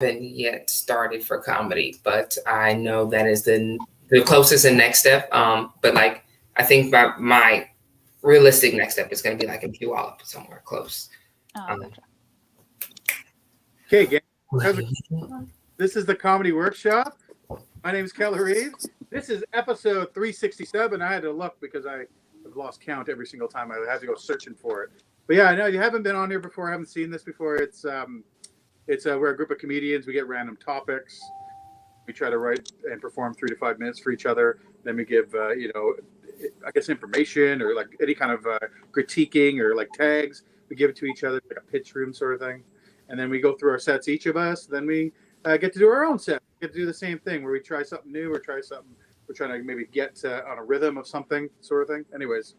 haven't yet started for comedy, but I know that is the closest and next step. But like I think my realistic next step is going to be like in Puyallup, somewhere close. Gotcha. Okay, gang. This is the Comedy Workshop. My name is Keller Reeves. This is episode 367. I had to look because I have lost count every single time. I had to go searching for it. But yeah, I know you haven't been on here before. I haven't seen this before. It's we're a group of comedians. We get random topics. We try to write and perform 3 to 5 minutes for each other. Then we give I guess information or like any kind of critiquing or like tags. We give it to each other, like a pitch room sort of thing. And then we go through our sets, each of us. Then we get to do our own set. We get to do the same thing where we try something new or try something. We're trying to maybe get on a rhythm of something sort of thing. Anyways,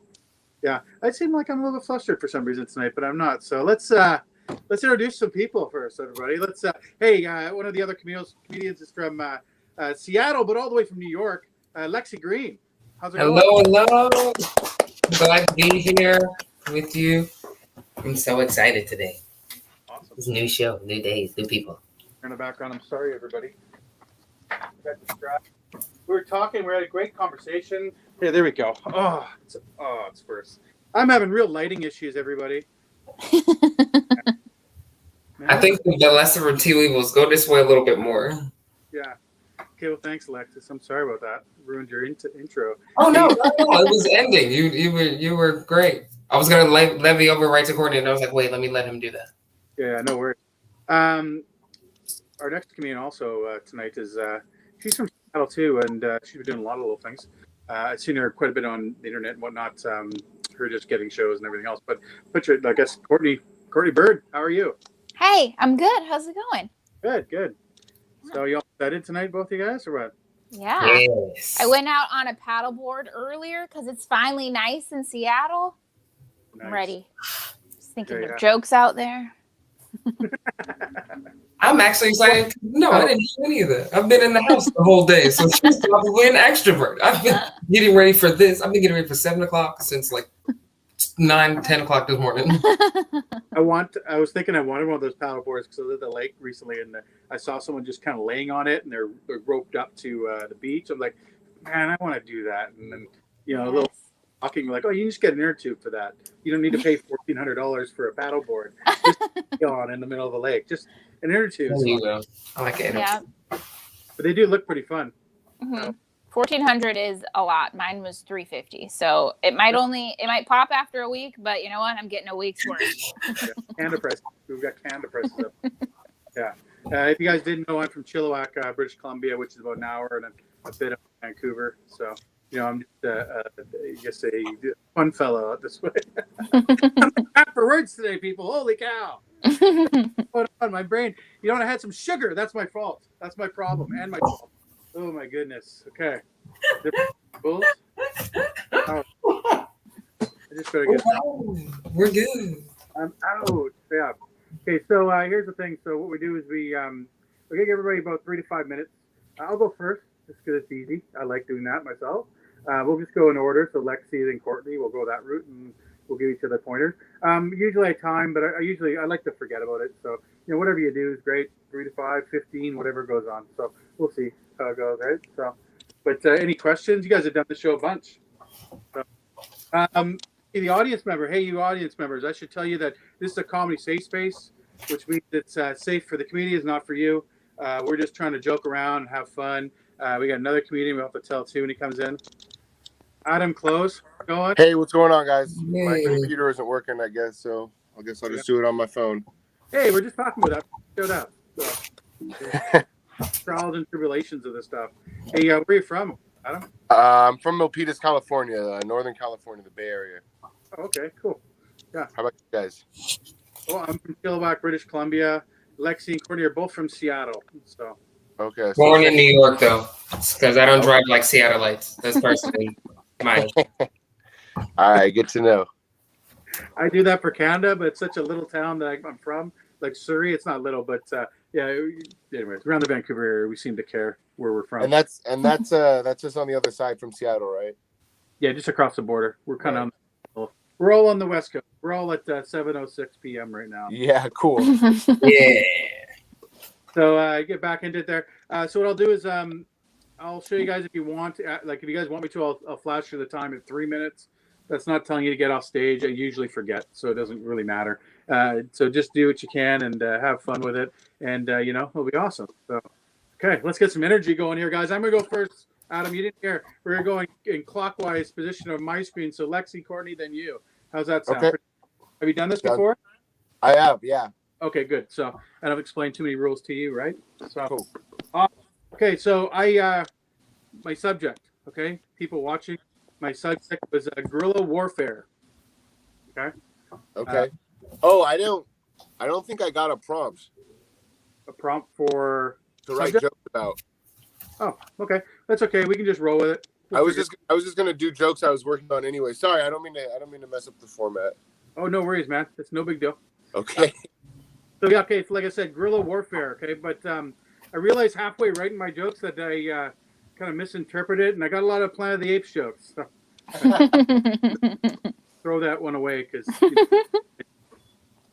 yeah, I seem like I'm a little bit flustered for some reason tonight, but I'm not. So let's introduce some people first, everybody. One of the other comedians is from Seattle, but all the way from New York. Lexi Green. How's it going? Hello. Glad to be here with you. I'm so excited today. Awesome. It's a new show, new days, new people. In the background, I'm sorry, everybody. Got distracted. We were talking. We had a great conversation. Yeah, there we go. It's worse. I'm having real lighting issues, everybody. I think the lesser of two evils. Go this way a little bit more. Yeah. Okay, well, thanks, Alexis. I'm sorry about that. Ruined your intro. Oh, no, it was ending. You were great. I was going to levy over right to Courtney, and I was like, wait, let me let him do that. Yeah, no worries. Our next comedian also tonight is, she's from Seattle too, and she's been doing a lot of little things. I've seen her quite a bit on the internet and whatnot, her just getting shows and everything else. But I guess, Courtney Bird, how are you? Hey, I'm good. How's it going? Good. So you all excited tonight, both of you guys, or what? Yeah. Yes. I went out on a paddleboard earlier because it's finally nice in Seattle. Nice. I'm ready. Just thinking Yeah. of jokes out there. I'm actually excited. No, I didn't do any of that. I've been in the house the whole day, so she's probably an extrovert. I've been getting ready for this. I've been getting ready for 7 o'clock since like 9, 10 o'clock this morning. I was thinking I wanted one of those paddle boards because I was at the lake recently and I saw someone just kind of laying on it and they're roped up to the beach. I'm like, man, I want to do that. And then, a little talking like, oh, you can just get an inner tube for that. You don't need to pay $1,400 for a paddle board. Just on in the middle of the lake. Just an inner tube. I like it. Yeah. But they do look pretty fun. Mm-hmm. $1,400 is a lot. Mine was $350, so it might pop after a week, but you know what? I'm getting a week's worth. Canada presses. We've got Canada presses up. Yeah. If you guys didn't know, I'm from Chilliwack, British Columbia, which is about an hour and a bit of Vancouver. So, I'm just a fun fellow this way. I'm back for words today, people. Holy cow! What's on my brain? I had some sugar. That's my fault. That's my problem and my fault. Oh my goodness. Okay. Oh. I just better get We're good. I'm out. Yeah. Okay, so here's the thing. So what we do is we give everybody about 3 to 5 minutes. I'll go first just because it's easy. I like doing that myself. We'll just go in order. So Lexi and Courtney will go that route and we'll give each other pointers. Usually I time, but I like to forget about it. So, whatever you do is great. 3 to 5, 15, whatever goes on. So we'll see how it goes, right? So, but any questions? You guys have done the show a bunch. So, the audience member, hey, you audience members, I should tell you that this is a comedy safe space, which means it's safe for the comedians, not for you. We're just trying to joke around and have fun. We got another comedian we'll have to tell too when he comes in. Adam Close, go on. Hey, what's going on, guys? Hey. My computer isn't working, I guess, so I'll just do it on my phone. Hey, we're just talking about that. Showed up. So, trials and tribulations of this stuff. Hey, where are you from, Adam? I'm from Milpitas, California, Northern California, the Bay Area. Oh, okay, cool. Yeah. How about you guys? Well, I'm from Chilliwack, British Columbia. Lexi and Courtney are both from Seattle. So. Okay. Born in New York, though, because I don't drive like Seattleites. That's personally mine. All right, good to know. I do that for Canada, but it's such a little town that I'm from, like Surrey. It's not little, but anyways, around the Vancouver area, we seem to care where we're from. And that's just on the other side from Seattle, right? Yeah, just across the border. We're kind of we're all on the West Coast. We're all at 7:06 p.m. right now. Yeah, cool. Yeah. So get back into it there. So what I'll do is I'll show you guys if you want. Like if you guys want me to, I'll flash through the time at 3 minutes. That's not telling you to get off stage. I usually forget, so it doesn't really matter. So just do what you can and have fun with it, and it'll be awesome. So, okay, let's get some energy going here, guys. I'm gonna go first. Adam, you didn't hear. We're going in clockwise position of my screen. So Lexi, Courtney, then you. How's that sound? Okay. Have you done this before? I have, yeah. Okay, good. So I don't explain too many rules to you, right? So, Cool. Okay, so my subject, okay, people watching, my subject was guerrilla warfare. Okay. Okay. I don't think I got a prompt A prompt for to write subject? jokes about. Oh, okay, that's okay. We can just roll with it. I was just gonna do jokes I was working on anyway. Sorry, I don't mean to mess up the format. Oh, no worries, man. It's no big deal. Okay. So yeah, okay. So like I said, guerrilla warfare. Okay, but I realized halfway writing my jokes that I kind of misinterpreted, and I got a lot of Planet of the Apes jokes. So throw that one away because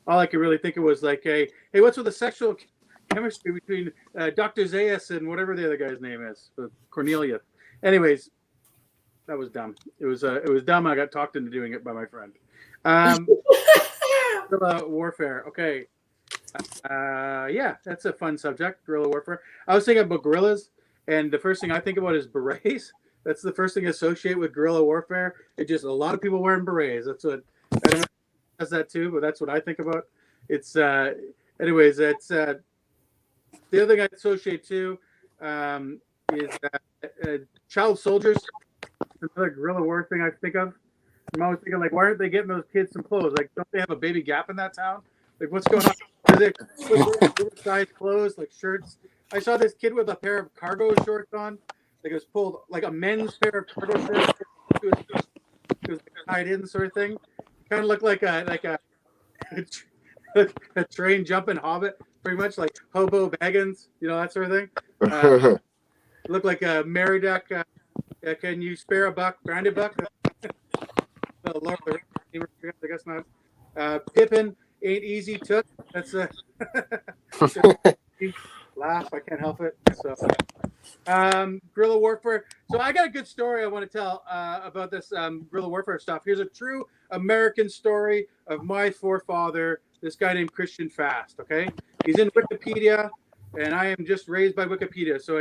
all I could really think of was like, hey, what's with the sexual chemistry between Dr. Zaius and whatever the other guy's name is, Cornelius. Anyways, that was dumb. It was dumb. I got talked into doing it by my friend. Guerrilla warfare. Okay. Yeah, that's a fun subject, guerrilla warfare. I was thinking about gorillas, and the first thing I think about is berets. That's the first thing I associate with guerrilla warfare. It's just a lot of people wearing berets. That's what I don't know if it does that too, but that's what I think about. It's anyways, it's the other thing I associate too is child soldiers. Another guerrilla war thing I think of. I'm always thinking like, why aren't they getting those kids some clothes? Like, don't they have a baby gap in that town? Like, what's going on? Are they oversized clothes, like shirts? I saw this kid with a pair of cargo shorts on. Like it was pulled, like a men's pair of cargo shorts. It was tied in, sort of thing. Kind of looked like a train jumping hobbit, pretty much like Hobo Baggins, that sort of thing. Looked like a Meriduck. Can you spare a buck, Brandy Buck? Lord, I guess not. Pippin ain't easy took. That's a laugh. I can't help it. So, guerrilla warfare. So I got a good story I want to tell about this guerrilla warfare stuff. Here's a true American story of my forefather, this guy named Christian Fast. Okay, he's in Wikipedia, and I am just raised by Wikipedia. So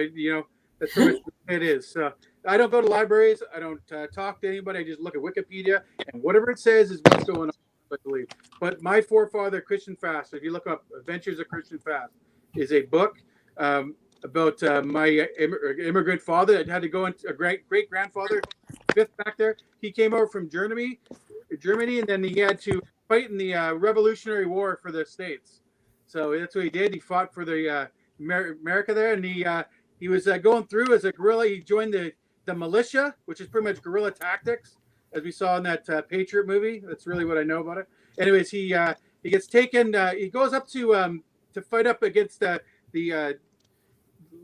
that's pretty much what it is. So I don't go to libraries. I don't talk to anybody. I just look at Wikipedia, and whatever it says is what's going on, I believe. But my forefather, Christian Fast, if you look up Adventures of Christian Fast, is a book about my immigrant father that had to go into a great-grandfather, fifth back there. He came over from Germany, and then he had to fight in the Revolutionary War for the States. So that's what he did. He fought for the America there, and he was going through as a guerrilla. He joined the militia, which is pretty much guerrilla tactics, as we saw in that Patriot movie. That's really what I know about it. Anyways, he gets taken. He goes up to fight up against the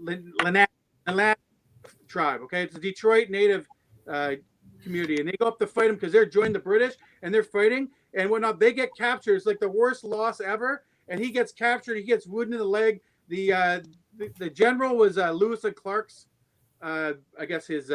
Lenape tribe. Okay, it's a Detroit native community, and they go up to fight him because they're joined the British and they're fighting and whatnot. They get captured. It's like the worst loss ever, and he gets captured. He gets wounded in the leg. The general was Lewis and Clark's, I guess his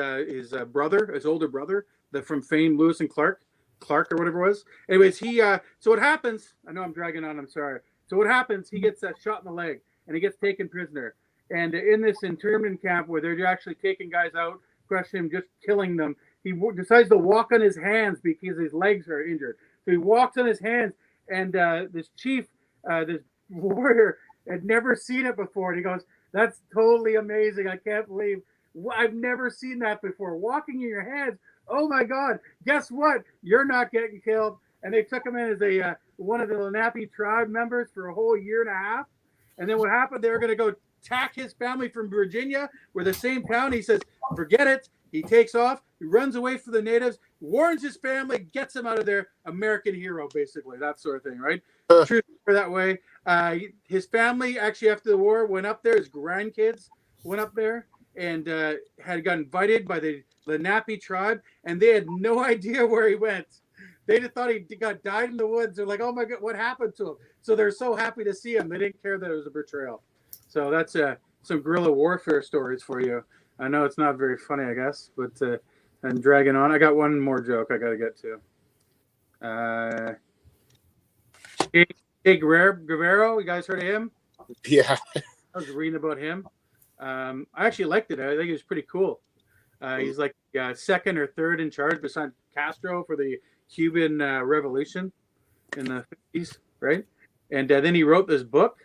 brother, his older brother, from fame, Lewis and Clark or whatever it was. Anyways, so what happens? I know I'm dragging on. I'm sorry. So what happens? He gets shot in the leg, and he gets taken prisoner. And in this internment camp where they're actually taking guys out, crushing him, just killing them, he decides to walk on his hands because his legs are injured. So he walks on his hands, and this chief, this warrior, had never seen it before. And he goes, "That's totally amazing. I can't believe I've never seen that before. Walking in your hands. Oh my God. Guess what? You're not getting killed." And they took him in as one of the Lenape tribe members for a whole year and a half. And then what happened? They were going to go attack his family from Virginia, where the same town. He says, forget it. He takes off. He runs away from the natives, warns his family, gets him out of there. American hero, basically, that sort of thing, right? True that way. His family, actually, after the war, went up there. His grandkids went up there and had got invited by the Lenape tribe, and they had no idea where he went. They just thought he died in the woods. They're like, oh my God, what happened to him? So they're so happy to see him. They didn't care that it was a betrayal. So that's some guerrilla warfare stories for you. I know it's not very funny, I guess, but and dragging on. I got one more joke I got to get to. Che Guevara, you guys heard of him? Yeah. I was reading about him. I actually liked it. I think it was pretty cool. He's like second or third in charge beside Castro for the Cuban Revolution in the 50s, right? And then he wrote this book.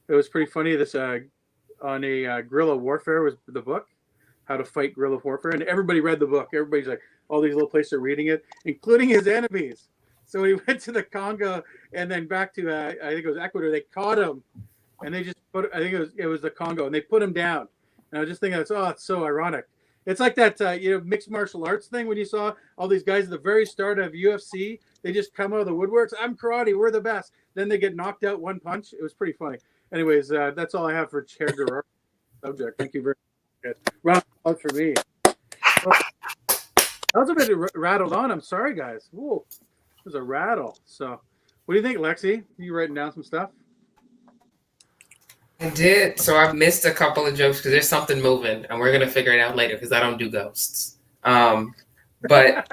It was pretty funny. This on a guerrilla warfare was the book, how to fight guerrilla warfare, and everybody read the book. Everybody's like, all these little places are reading it, including his enemies. So he went to the Congo and then back to I think it was Ecuador. They caught him, and they just put. I think it was the Congo, and they put him down. And I was just thinking, it's so ironic. It's like that mixed martial arts thing when you saw all these guys at the very start of UFC. They just come out of the woodworks. I'm karate. We're the best. Then they get knocked out one punch. It was pretty funny. Anyways, that's all I have for Chair Guerrero subject. Thank you very much. Round of applause for me. That was a bit rattled on. I'm sorry, guys. Whoa, it was a rattle. So, what do you think, Lexi? You writing down some stuff? I did. So I've missed a couple of jokes because there's something moving, and we're gonna figure it out later because I don't do ghosts. But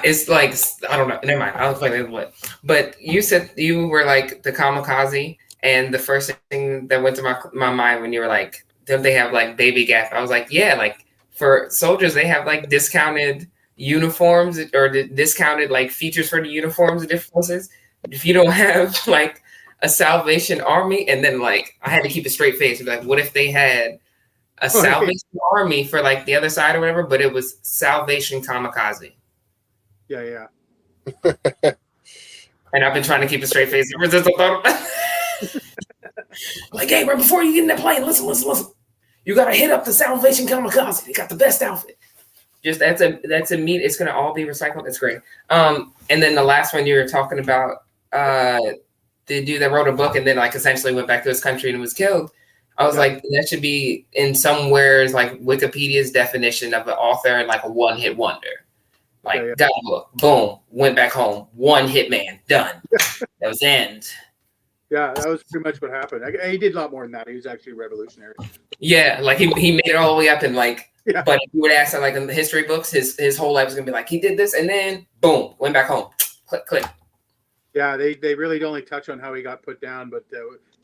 it's like I don't know. Never mind. I'll explain what. But you said you were like the kamikaze, and the first thing that went to my mind when you were like, don't they have like baby gap? I was like, yeah, like for soldiers they have like discounted uniforms or discounted like features for the uniforms in different places. If you don't have like a Salvation Army, and then like I had to keep a straight face and be like, what if they had a Salvation Army for like the other side or whatever, but it was Salvation Kamikaze. Yeah. And I've been trying to keep a straight face ever since I thought about it. Like, hey, right before you get in that plane, listen. You gotta hit up the Salvation Kamikaze. They got the best outfit. Just that's a meat. It's gonna all be recycled. It's great. And then the last one you were talking about, the dude that wrote a book and then like essentially went back to his country and was killed. I was like, that should be in somewhere's like Wikipedia's definition of an author and like a one-hit wonder. Like got a book, boom, went back home, one hit man, done. That was the end. Yeah, that was pretty much what happened. He did a lot more than that. He was actually revolutionary. Yeah, like he made it all the way up and like, but if you would ask him like in the history books, his whole life was gonna be like he did this and then boom, went back home, click. Yeah, they really only touch on how he got put down, but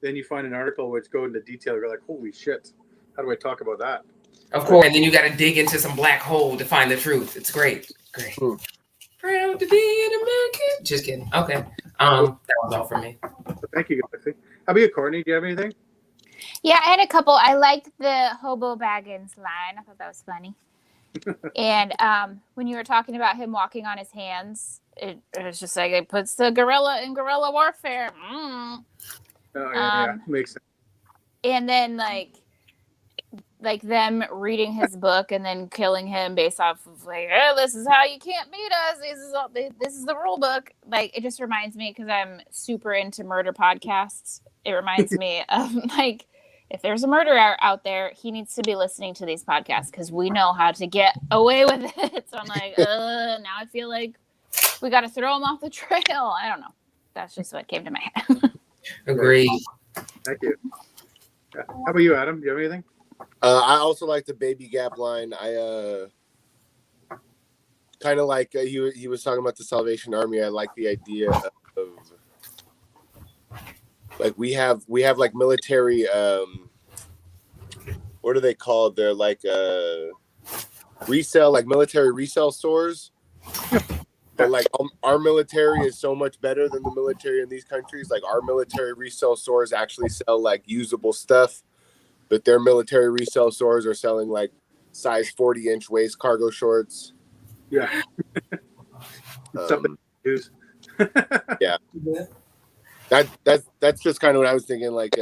then you find an article which go into detail. You're like, holy shit, how do I talk about that? Of course, and then you got to dig into some black hole to find the truth. It's great. Proud to be an American. Just kidding. Okay. That was all for me. Thank you, guys. How about you, Courtney? Do you have anything? Yeah, I had a couple. I liked the Hobo Baggins line. I thought that was funny. And when you were talking about him walking on his hands, it was just like it puts the gorilla in guerrilla warfare. Oh, yeah, makes sense. And then like them reading his book and then killing him based off of like, oh, this is how you can't beat us. This is the rule book. Like it just reminds me because I'm super into murder podcasts. It reminds me of like if there's a murderer out there, he needs to be listening to these podcasts because we know how to get away with it. So I'm like, now I feel like we got to throw him off the trail. I don't know. That's just what came to my head. Agreed. Thank you. How about you, Adam? Do you have anything? I also like the baby gap line. I kind of like he was talking about the Salvation Army. I like the idea of like we have like military what are they called? They're like resale, like military resale stores. But like our military is so much better than the military in these countries. Like our military resale stores actually sell like usable stuff, but their military resale stores are selling like size 40-inch waist cargo shorts. Yeah. Something to use. Yeah. That's just kind of what I was thinking. Like,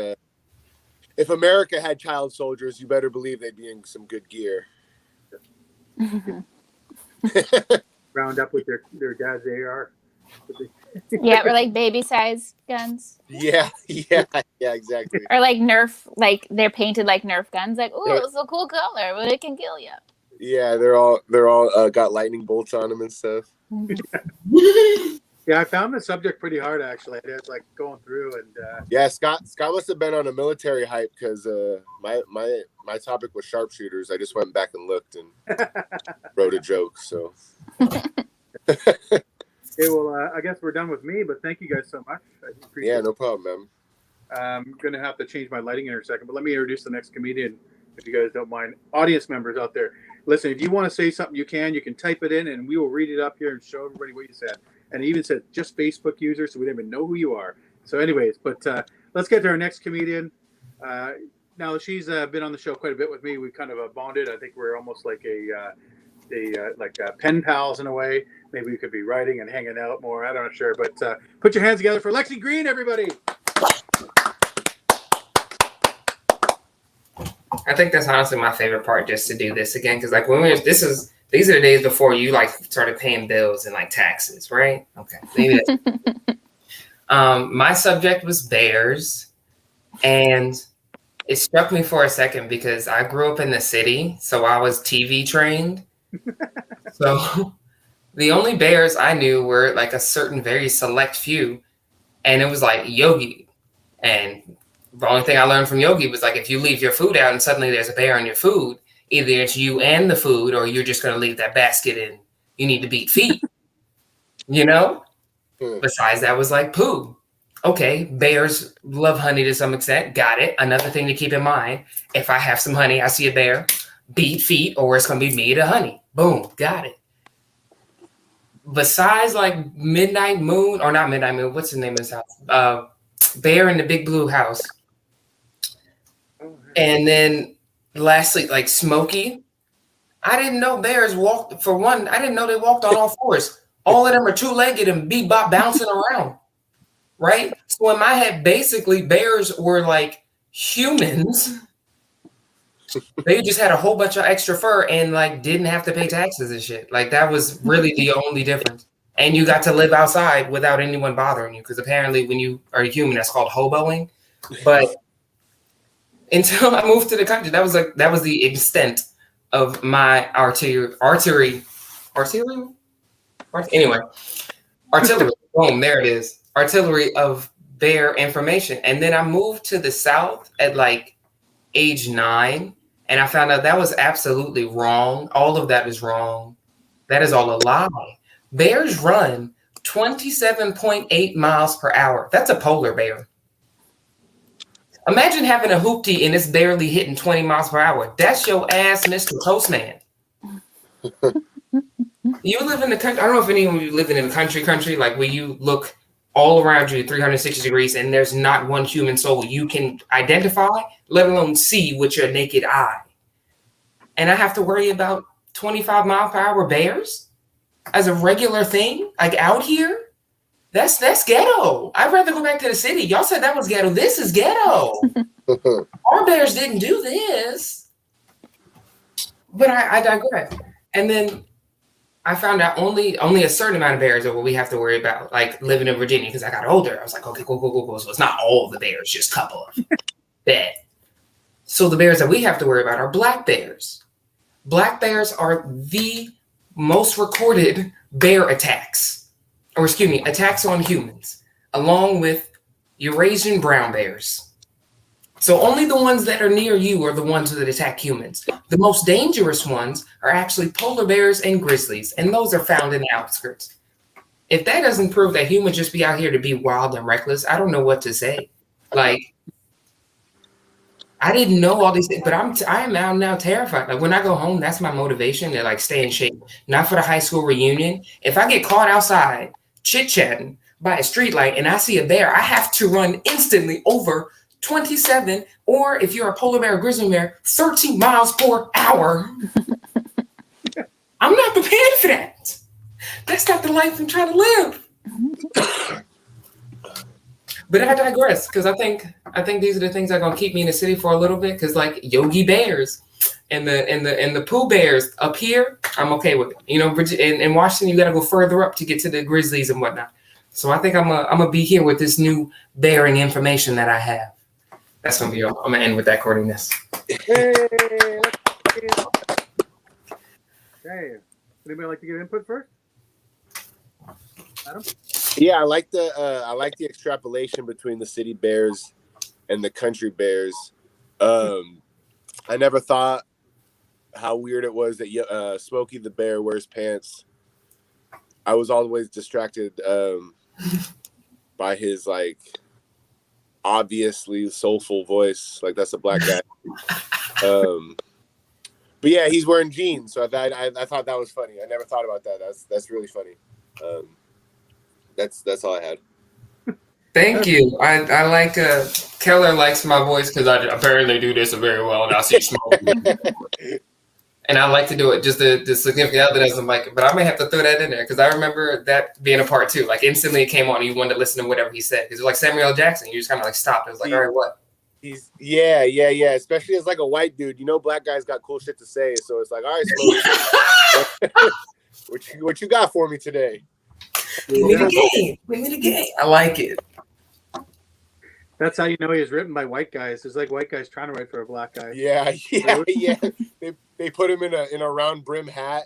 if America had child soldiers, you better believe they'd be in some good gear. Round up with their dad's AR. Yeah, or like baby size guns. Yeah, exactly. Or like Nerf, like they're painted like Nerf guns. Like, ooh, it's a cool color, but it can kill you. Yeah, they're all got lightning bolts on them and stuff. Yeah, I found the subject pretty hard actually. It's like going through and Yeah, Scott must have been on a military hype because my topic was sharpshooters. I just went back and looked and wrote a joke. So okay, well, I guess we're done with me. But thank you guys so much. I appreciate yeah, it. no problem, man. I'm gonna have to change my lighting in a second, but let me introduce the next comedian, if you guys don't mind. Audience members out there, listen. If you want to say something, you can type it in, and we will read it up here and show everybody what you said. And it even said just Facebook user, so we didn't even know who you are. So, anyways, but let's get to our next comedian. Now she's been on the show quite a bit with me. We kind of bonded. I think we're almost like pen pals in a way. Maybe we could be writing and hanging out more. I'm not sure, but put your hands together for Lexi Green, everybody. I think that's honestly my favorite part, just to do this again, because like when these are the days before you like started paying bills and like taxes, right? Okay, maybe that's my subject was bears, and it struck me for a second because I grew up in the city, so I was TV trained. So the only bears I knew were like a certain very select few, and it was like Yogi. And the only thing I learned from Yogi was like if you leave your food out and suddenly there's a bear on your food, either it's you and the food, or you're just gonna leave that basket and you need to beat feet. You know? Besides that was like poo. Okay, bears love honey to some extent. Got it. Another thing to keep in mind, if I have some honey, I see a bear, beat feet, or it's gonna be me to honey. Boom, got it. Besides like Midnight Moon, or not Midnight Moon, what's the name of this house? Bear in the Big Blue House. And then lastly, like Smokey. I didn't know bears walked, for one, I didn't know they walked on all fours. All of them are two-legged and bebop bouncing around, right? So in my head, basically, bears were like humans. They just had a whole bunch of extra fur and like didn't have to pay taxes and shit. Like that was really the only difference. And you got to live outside without anyone bothering you, because apparently when you are a human, that's called hoboing. But until I moved to the country, that was the extent of my artillery. Boom, there it is. Artillery of bear information. And then I moved to the South at like age 9, and I found out that was absolutely wrong. All of that is wrong. That is all a lie. Bears run 27.8 miles per hour. That's a polar bear. Imagine having a hoopty and it's barely hitting 20 miles per hour. That's your ass, Mr. Postman. You live in the country. I don't know if any of you live in the country, like where you look all around you 360 degrees and there's not one human soul you can identify, let alone see with your naked eye. And I have to worry about 25 mile per hour bears as a regular thing, like out here. That's ghetto. I'd rather go back to the city. Y'all said that was ghetto. This is ghetto. Our bears didn't do this. But I digress. And then I found out only a certain amount of bears are what we have to worry about. Like living in Virginia, because I got older. I was like, okay, cool. So it's not all the bears, just a couple of them. Bad. So the bears that we have to worry about are black bears. Black bears are the most recorded bear attacks. Or excuse me, attacks on humans, along with Eurasian brown bears. So only the ones that are near you are the ones that attack humans. The most dangerous ones are actually polar bears and grizzlies, and those are found in the outskirts. If that doesn't prove that humans just be out here to be wild and reckless, I don't know what to say. Like, I didn't know all these things, but I am now terrified. Like when I go home, that's my motivation to like stay in shape. Not for the high school reunion. If I get caught outside chit-chatting by a streetlight and I see a bear, I have to run instantly over 27, or if you're a polar bear or grizzly bear, 13 miles per hour. I'm not prepared for that. That's not the life I'm trying to live. But I digress, because I think these are the things that are gonna keep me in the city for a little bit. Because like Yogi Bears and the Pooh Bears up here, I'm okay with it. You know, in Washington, you got to go further up to get to the Grizzlies and whatnot. So I think I'm gonna be here with this new bearing information that I have. That's gonna be all. I'm gonna end with that corniness. Hey, anybody like to give input first? Adam? Yeah, I like the extrapolation between the city bears and the country bears. I never thought how weird it was that Smokey the Bear wears pants. I was always distracted by his like obviously soulful voice. Like that's a black guy. But yeah, he's wearing jeans, so I thought that was funny. I never thought about that. That's really funny. That's all I had. Thank you. I like Keller likes my voice because I apparently do this very well, and I see smoke. And I like to do it. Just the significant other doesn't like it, but I may have to throw that in there because I remember that being a part too. Like instantly, it came on, and you wanted to listen to whatever he said because it was like Samuel L. Jackson. You just kind of like stopped. It was like, all right, what? He's yeah. Especially as like a white dude, black guys got cool shit to say, so it's like, all right, Smoke, what you got for me today? Give me the game. I like it. That's how you know he was written by white guys. It's like white guys trying to write for a black guy. Yeah. They put him in a round brim hat.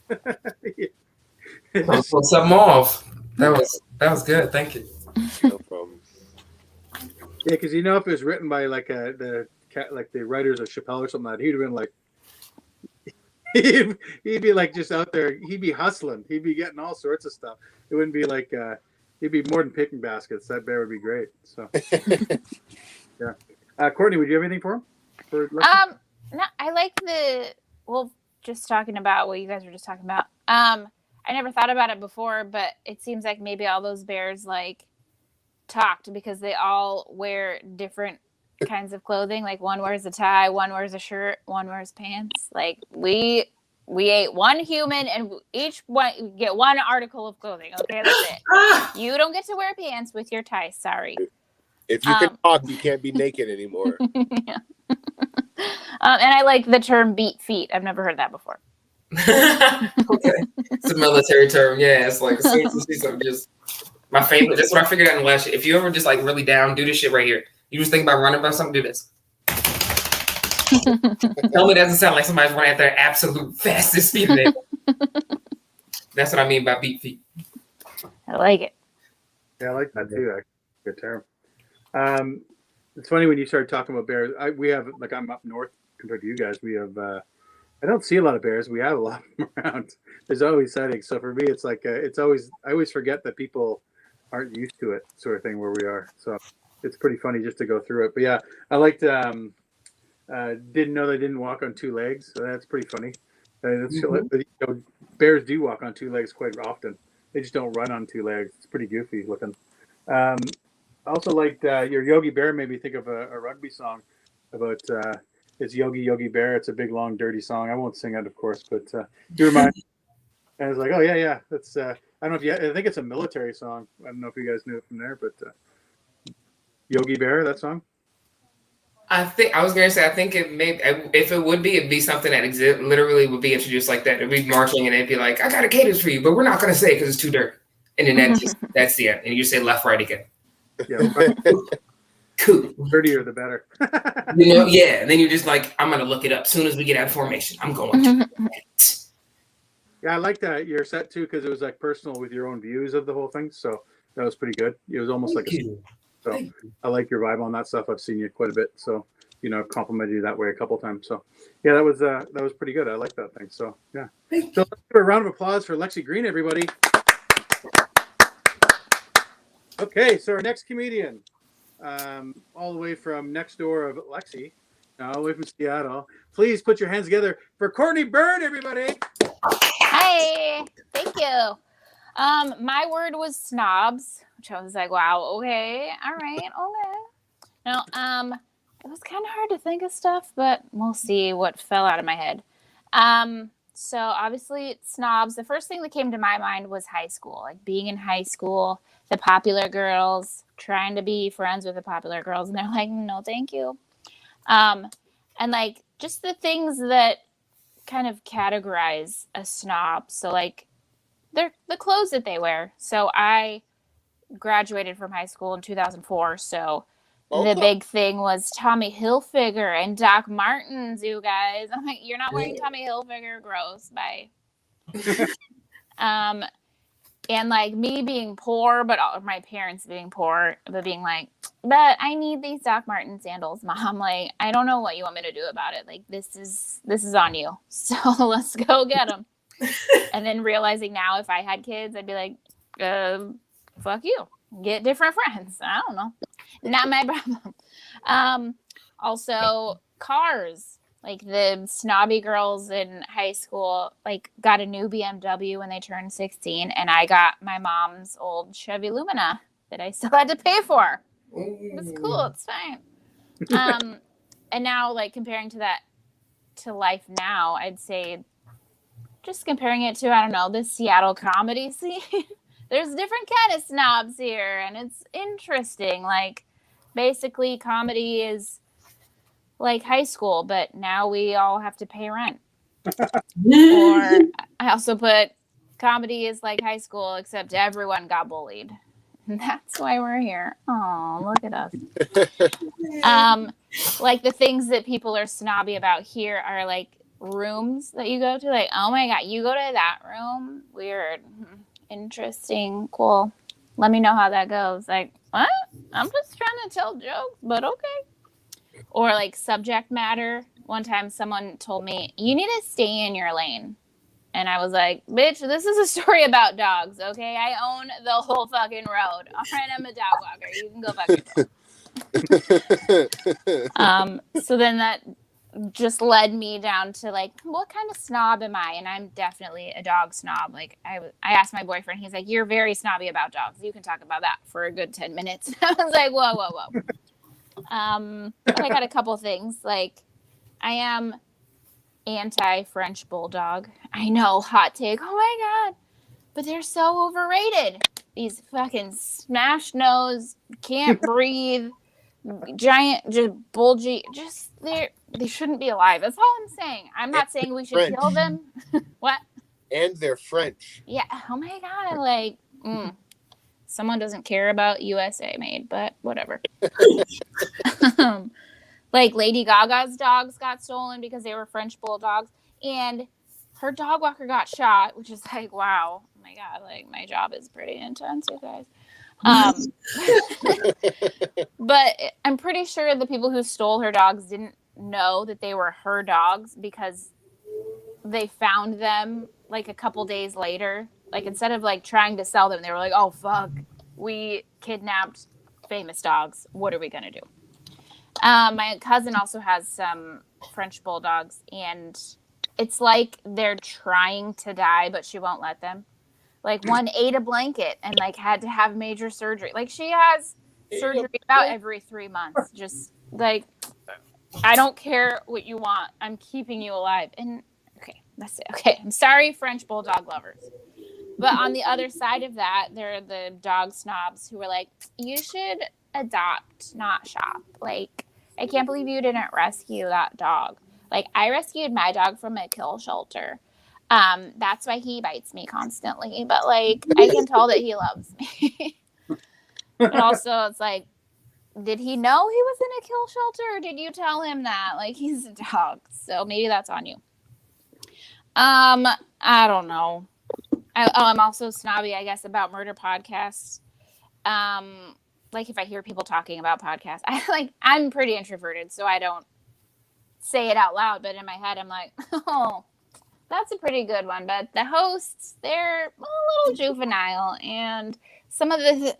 Put something off. That was good. Thank you. No problem. Yeah, because if it was written by like the writers of Chappelle or something like that, he'd have been like, he'd be like just out there. He'd be hustling. He'd be getting all sorts of stuff. It wouldn't be like he'd be more than picking baskets. That bear would be great. So yeah. Courtney, would you have anything for him? No, I like just talking about what you guys were just talking about. I never thought about it before, but it seems like maybe all those bears like talked because they all wear different kinds of clothing. Like one wears a tie, one wears a shirt, one wears pants. Like we ate one human and each one get one article of clothing. Okay, that's it. You don't get to wear pants with your tie. Sorry. If you can talk, you can't be naked anymore. Yeah. And I like the term beat feet. I've never heard that before. Okay. It's a military term. Yeah, it's like as soon as you see something, just my favorite. That's what I figured out in the last year. If you ever just like really down, do this shit right here. You just think about running about something, do this. Tell me it doesn't sound like somebody's running at their absolute fastest speed. That's what I mean by beat feet. I like it. Yeah, I like that too. Actually. Good term. It's funny when you start talking about bears. We have like I'm up north compared to you guys. We have I don't see a lot of bears. We have a lot of them around. There's always sightings. So for me, it's like I always forget that people aren't used to it, sort of thing where we are. So it's pretty funny just to go through it. But yeah, I liked. Didn't know they didn't walk on two legs. So that's pretty funny. Bears do walk on two legs quite often. They just don't run on two legs. It's pretty goofy looking. I also liked your Yogi Bear made me think of a rugby song about it's Yogi Yogi Bear. It's a big long dirty song. I won't sing it, of course, but you remind me. And I was like, oh yeah. That's I don't know if I think it's a military song. I don't know if you guys knew it from there, but Yogi Bear, that song. I think I was gonna say I think it may if it would be it'd be something that literally would be introduced like that. It'd be marching and it'd be like, I got a cadence for you, but we're not gonna say it because it's too dirty. And then that's the end. And you say left, right again. Yeah, cool. Dirtier the better. Yeah. And then you're just like, I'm gonna look it up. As soon as we get out of formation, I'm going to. Yeah, I liked that your set too because it was like personal with your own views of the whole thing. So that was pretty good. It was almost so I like your vibe on that stuff. I've seen you quite a bit, so I've complimented you that way a couple times. So yeah, that was pretty good. I like that thing. So yeah. So let's give a round of applause for Lexi Green, everybody. Okay, so our next comedian, all the way from next door of Lexi, all the way from Seattle. Please put your hands together for Courtney Bird, everybody. Hi, thank you. My word was snobs, which I was like, wow, okay, all right, okay. Now, it was kind of hard to think of stuff, but we'll see what fell out of my head. So obviously snobs, the first thing that came to my mind was high school, like being in high school, the popular girls, trying to be friends with the popular girls. And they're like, no, thank you. And like just the things that kind of categorize a snob. So like they're the clothes that they wear. So I graduated from high school in 2004. So the big thing was Tommy Hilfiger and Doc Martens, you guys. I'm like, you're not wearing Tommy Hilfiger, gross. Bye. And like me being poor, but my parents being poor, but being like, but I need these Doc Marten sandals, Mom. Like, I don't know what you want me to do about it. Like, this is on you. So let's go get them. And then realizing now, if I had kids, I'd be like, fuck you. Get different friends. I don't know. Not my problem. Also, cars. Like the snobby girls in high school, like got a new BMW when they turned 16, and I got my mom's old Chevy Lumina that I still had to pay for. It's cool. It's fine. And now, like comparing to that to life now, I'd say just comparing it to, I don't know, the Seattle comedy scene. There's different kind of snobs here, and it's interesting. Like basically, comedy is like high school, but now we all have to pay rent. Or I also put comedy is like high school, except everyone got bullied. And that's why we're here. Oh, look at us. Like the things that people are snobby about here are like rooms that you go to. Like, oh my God, you go to that room? Weird. Interesting. Cool. Let me know how that goes. Like, what? I'm just trying to tell jokes, but okay. Or like subject matter. One time someone told me, you need to stay in your lane. And I was like, bitch, this is a story about dogs, okay? I own the whole fucking road. All right, I'm a dog walker. You can go fuck yourself. So then that just led me down to like, what kind of snob am I? And I'm definitely a dog snob. Like I asked my boyfriend, he's like, you're very snobby about dogs. You can talk about that for a good 10 minutes. I was like, whoa. But I got a couple things. Like, I am anti-French Bulldog. I know, hot take. Oh my God. But they're so overrated. These fucking smash nose, can't breathe, giant, just bulgy, just they shouldn't be alive. That's all I'm saying. I'm not saying we should kill them. What? And they're French. Yeah. Oh my God. Like, someone doesn't care about USA made, but whatever. Like Lady Gaga's dogs got stolen because they were French Bulldogs, and her dog walker got shot, which is like, wow, oh my God, like my job is pretty intense, you guys. But I'm pretty sure the people who stole her dogs didn't know that they were her dogs because they found them like a couple days later. Like instead of like trying to sell them, they were like, oh fuck, we kidnapped famous dogs. What are we gonna do? My cousin also has some French Bulldogs, and it's like they're trying to die, but she won't let them. Like one ate a blanket and like had to have major surgery. Like she has surgery about every 3 months. Just like, I don't care what you want. I'm keeping you alive. And okay, that's it. Okay, I'm sorry, French Bulldog lovers. But on the other side of that, there are the dog snobs who are like, you should adopt, not shop. Like, I can't believe you didn't rescue that dog. Like, I rescued my dog from a kill shelter. That's why he bites me constantly. But, like, I can tell that he loves me. But also, it's like, did he know he was in a kill shelter? Or did you tell him that? Like, he's a dog. So maybe that's on you. I don't know. I'm also snobby, I guess, about murder podcasts. Like if I hear people talking about podcasts, I'm pretty introverted, so I don't say it out loud, but in my head I'm like, oh, that's a pretty good one. But the hosts, they're a little juvenile, and some of the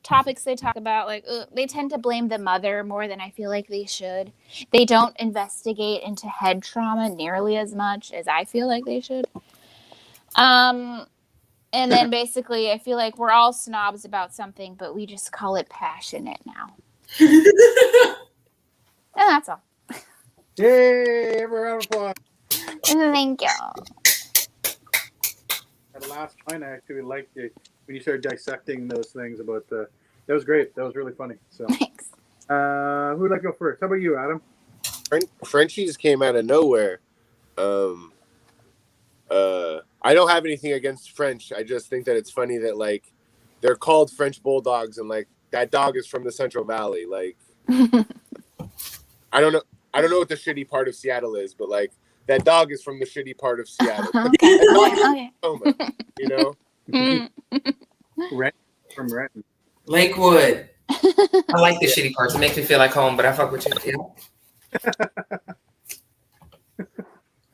topics they talk about, like they tend to blame the mother more than I feel like they should. They don't investigate into head trauma nearly as much as I feel like they should. And then basically, I feel like we're all snobs about something, but we just call it passionate now. And that's all. Yay! Every round of applause. Thank you. That last line I actually liked it when you started dissecting those things about the. That was great. That was really funny. So, Thanks. who would like to go first? How about you, Adam? Frenchies came out of nowhere. I don't have anything against French. I just think that it's funny that like they're called French Bulldogs and like that dog is from the Central Valley. Like I don't know what the shitty part of Seattle is, but like that dog is from the shitty part of Seattle. Okay. You know? Rent from Renton. Lakewood. I like the shitty parts. It makes me feel like home, but I fuck with you. Yeah.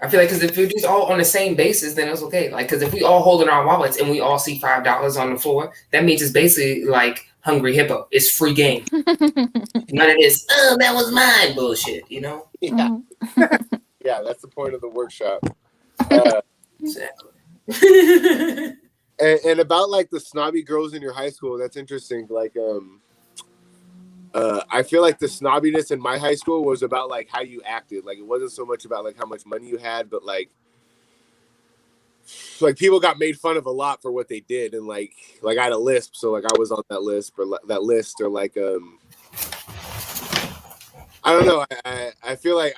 I feel like because if we're just all on the same basis, then it's okay. Like, because if we all hold in our wallets and we all see $5 on the floor, that means it's basically like Hungry Hippo. It's free game. None of this, oh, that was mine bullshit, you know? Yeah. Yeah, that's the point of the workshop. Exactly. And about like the snobby girls in your high school, that's interesting. Like, I feel like the snobbiness in my high school was about like how you acted. Like, it wasn't so much about like how much money you had, but like people got made fun of a lot for what they did, and like I had a lisp, so like I was on that list, or like I don't know. I feel like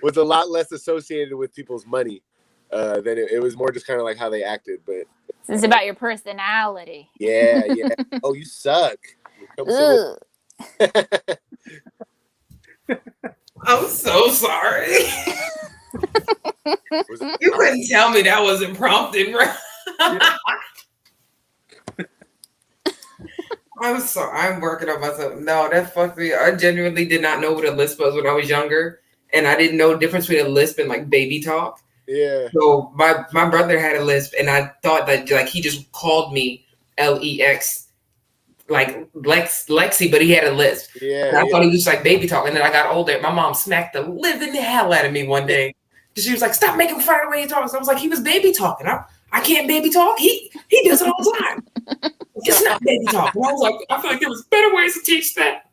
was a lot less associated with people's money than it was more just kind of like how they acted. But It's about your personality. yeah. Oh, you suck. I'm so sorry. You couldn't tell me that wasn't prompted, right? I'm sorry. I'm working on myself. No, that fucked me. I genuinely did not know what a lisp was when I was younger, and I didn't know the difference between a lisp and like baby talk. Yeah. So my brother had a lisp, and I thought that like he just called me Lex, like Lexi, but he had a lisp. Yeah. And I thought he was like baby talk. And then I got older. My mom smacked the living hell out of me one day. She was like, "Stop making fun of the way he talks." I was like, "He was baby talking. I can't baby talk. He does it all the time. It's not baby talk." And I was like, I feel like there was better ways to teach that.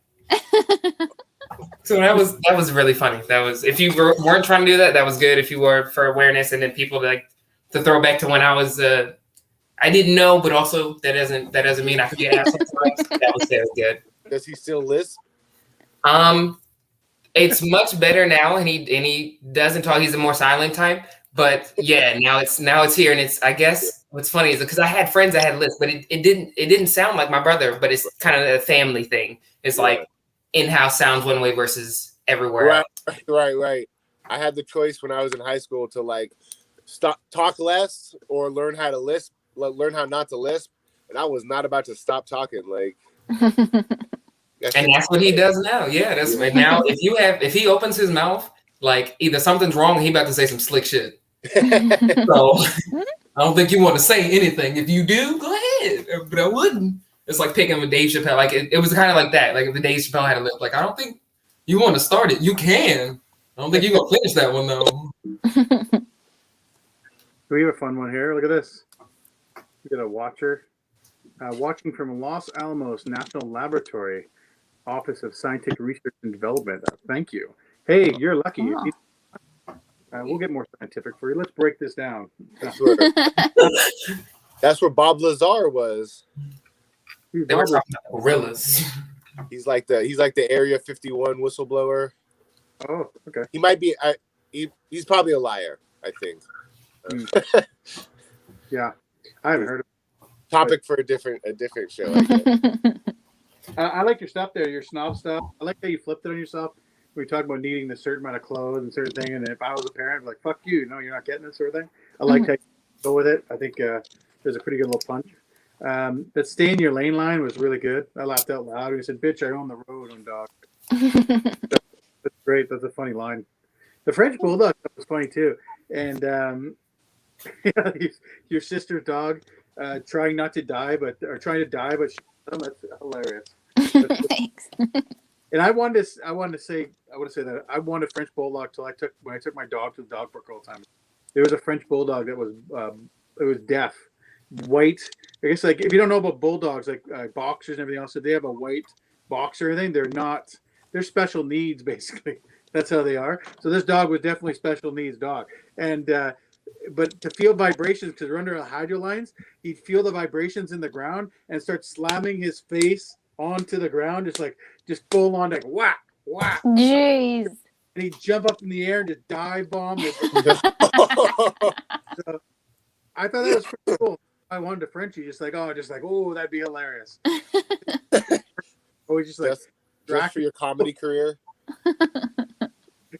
So that was really funny. That was, if you weren't trying to do that, that was good. If you were for awareness, and then people to throw back to when I was I didn't know, but also that doesn't mean I could be an asshole. That was good. Does he still lisp? It's much better now, and he doesn't talk. He's a more silent type. But yeah, now it's here, and it's, I guess what's funny is because I had friends that had lisp, but it didn't sound like my brother. But it's kind of a family thing. It's like in-house sounds one way versus everywhere else. Right. I had the choice when I was in high school to like talk less or learn how not to lisp, and I was not about to stop talking. Like, and that's what he does now. Yeah, that's right now. If he opens his mouth, like either something's wrong, or he about to say some slick shit. So I don't think you want to say anything. If you do, go ahead. But I wouldn't. It's like picking with Dave Chappelle. Like it was kind of like that. Like if the Dave Chappelle had a lip, like I don't think you want to start it. You can. I don't think you're gonna finish that one though. We have a fun one here. Look at this. We got a watcher watching from Los Alamos National Laboratory, Office of Scientific Research and Development. Thank you. Hey, you're lucky. Oh. We'll get more scientific for you. Let's break this down. That's where Bob Lazar was. They were talking about gorillas. He's like the Area 51 whistleblower. Oh, okay. He might be. He's probably a liar, I think. Yeah, I haven't heard of it. Topic for a different show. I like your stuff there, your snob stuff. I like how you flipped it on yourself. We talked about needing a certain amount of clothes and certain thing, and if I was a parent, I'm like, fuck you, no, you're not getting this sort of thing. I like how you go with it. I think there's a pretty good little punch. That stay in your lane line was really good. I laughed out loud. He said, "Bitch, I own the road, on dog." That's great. That's a funny line. The French Bulldog was funny too. And yeah, your sister's dog trying to die, but that's hilarious. Thanks. And I wanted to say that I wanted a French Bulldog when I took my dog to the dog park all the time. There was a French Bulldog that was it was deaf, white. I guess like if you don't know about bulldogs, like boxers and everything else, if they have a white boxer or anything, they're special needs basically. That's how they are. So this dog was definitely special needs dog, and but to feel vibrations because we're under the hydro lines, he'd feel the vibrations in the ground and start slamming his face onto the ground, just full on like whack, whack. Jeez. And he'd jump up in the air and just dive bomb. So I thought that was pretty cool. I wanted a Frenchie, just like, oh, that'd be hilarious. Just for your comedy career.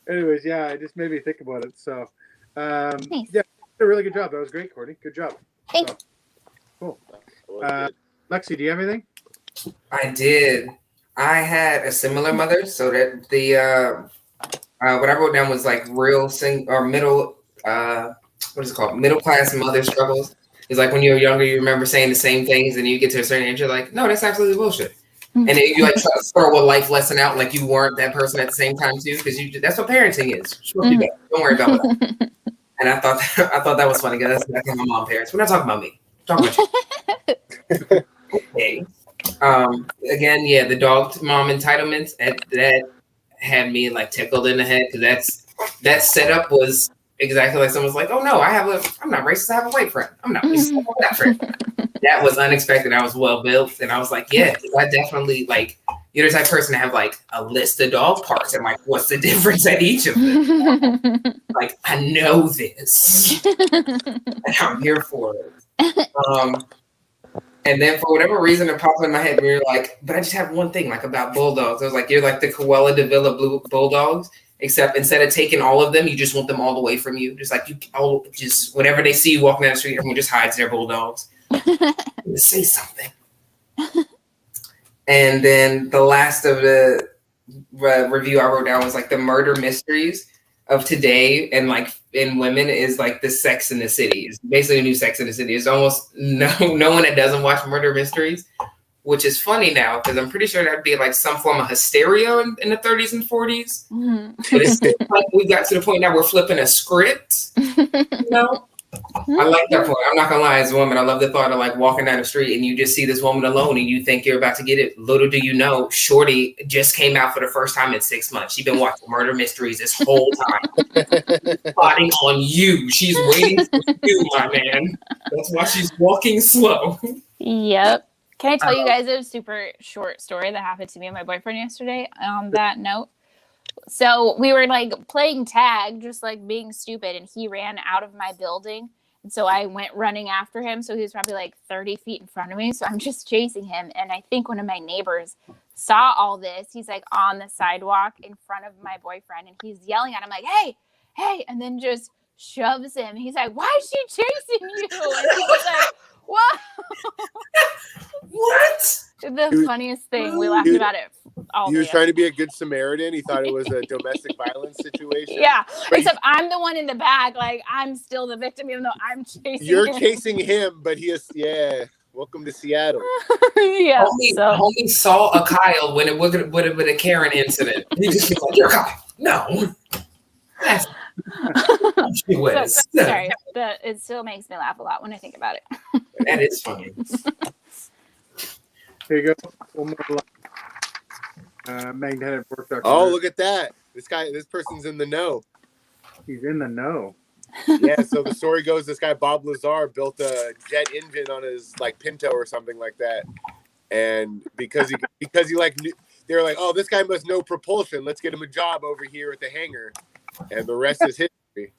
Anyways, yeah, it just made me think about it. So Nice. Yeah, you did a really good job. That was great, Courtney. Good job. Thanks. Cool. Well, Lexi, do you have anything? I did. I had a similar mother, so that the what I wrote down was like real middle what is it called? Middle class mother struggles. It's like when you're younger, you remember saying the same things, and you get to a certain age, you're like, no, that's absolutely bullshit. And then you like try to throw a life lesson out, like you weren't that person at the same time too, because that's what parenting is. Don't worry about that. And I thought that was funny because that's how my mom parents. We're not talking about me. We're talking about you. Okay. Again, yeah, the dog mom entitlements that had me like tickled in the head because that setup was exactly like someone's like, oh no, I'm not racist. I have a white friend. I'm not racist. I have a black friend. That was unexpected. I was well built, and I was like, yeah, I definitely like. You're the type of person to have like a list of dog parts and like, what's the difference at each of them? Like, I know this, and I'm here for it. And then for whatever reason, it popped in my head. We were like, but I just have one thing like about bulldogs. I was like, you're like the Cruella de Vil blue bulldogs, except instead of taking all of them, you just want them all away from you. Just like just whenever they see you walking down the street, everyone just hides their bulldogs. Say something. And then the last of the review I wrote down was like the murder mysteries of today and like in women is like the Sex in the City. It's basically a new Sex in the City. It's almost no one that doesn't watch murder mysteries, which is funny now because I'm pretty sure that'd be like some form of hysteria in the 30s and 40s. But it's like we got to the point now we're flipping a script. You know? I like that point. I'm not gonna lie, as a woman, I love the thought of like walking down the street and you just see this woman alone and you think you're about to get it. Little do you know, Shorty just came out for the first time in 6 months. She's been watching murder mysteries this whole time. Plotting on you. She's waiting for you, my man. That's why she's walking slow. Yep. Can I tell you guys a super short story that happened to me and my boyfriend yesterday on that note? So we were like playing tag, just like being stupid, and he ran out of my building. And so I went running after him. So he was probably like 30 feet in front of me. So I'm just chasing him. And I think one of my neighbors saw all this. He's like on the sidewalk in front of my boyfriend and he's yelling at him like, hey, hey, and then just shoves him. He's like, why is she chasing you? And he's like, what? What? The funniest thing. We laughed about it all day. He was trying to be a good Samaritan. He thought it was a domestic violence situation. Yeah, but except I'm the one in the back. Like, I'm still the victim, even though I'm chasing You're him. chasing him, but he is, yeah. Welcome to Seattle. Yeah. Homie saw a Kyle when it would have been a Karen incident. He just was like, you're Kyle. No. That's she was. Sorry, but it still makes me laugh a lot when I think about it. That is funny. Here you go. One more. Magneticwork.com. Oh, look at that. This person's in the know. He's in the know. Yeah, so the story goes this guy Bob Lazar built a jet engine on his like Pinto or something like that. And because he like they were like, "Oh, this guy must know propulsion. Let's get him a job over here at the hangar." And the rest is history.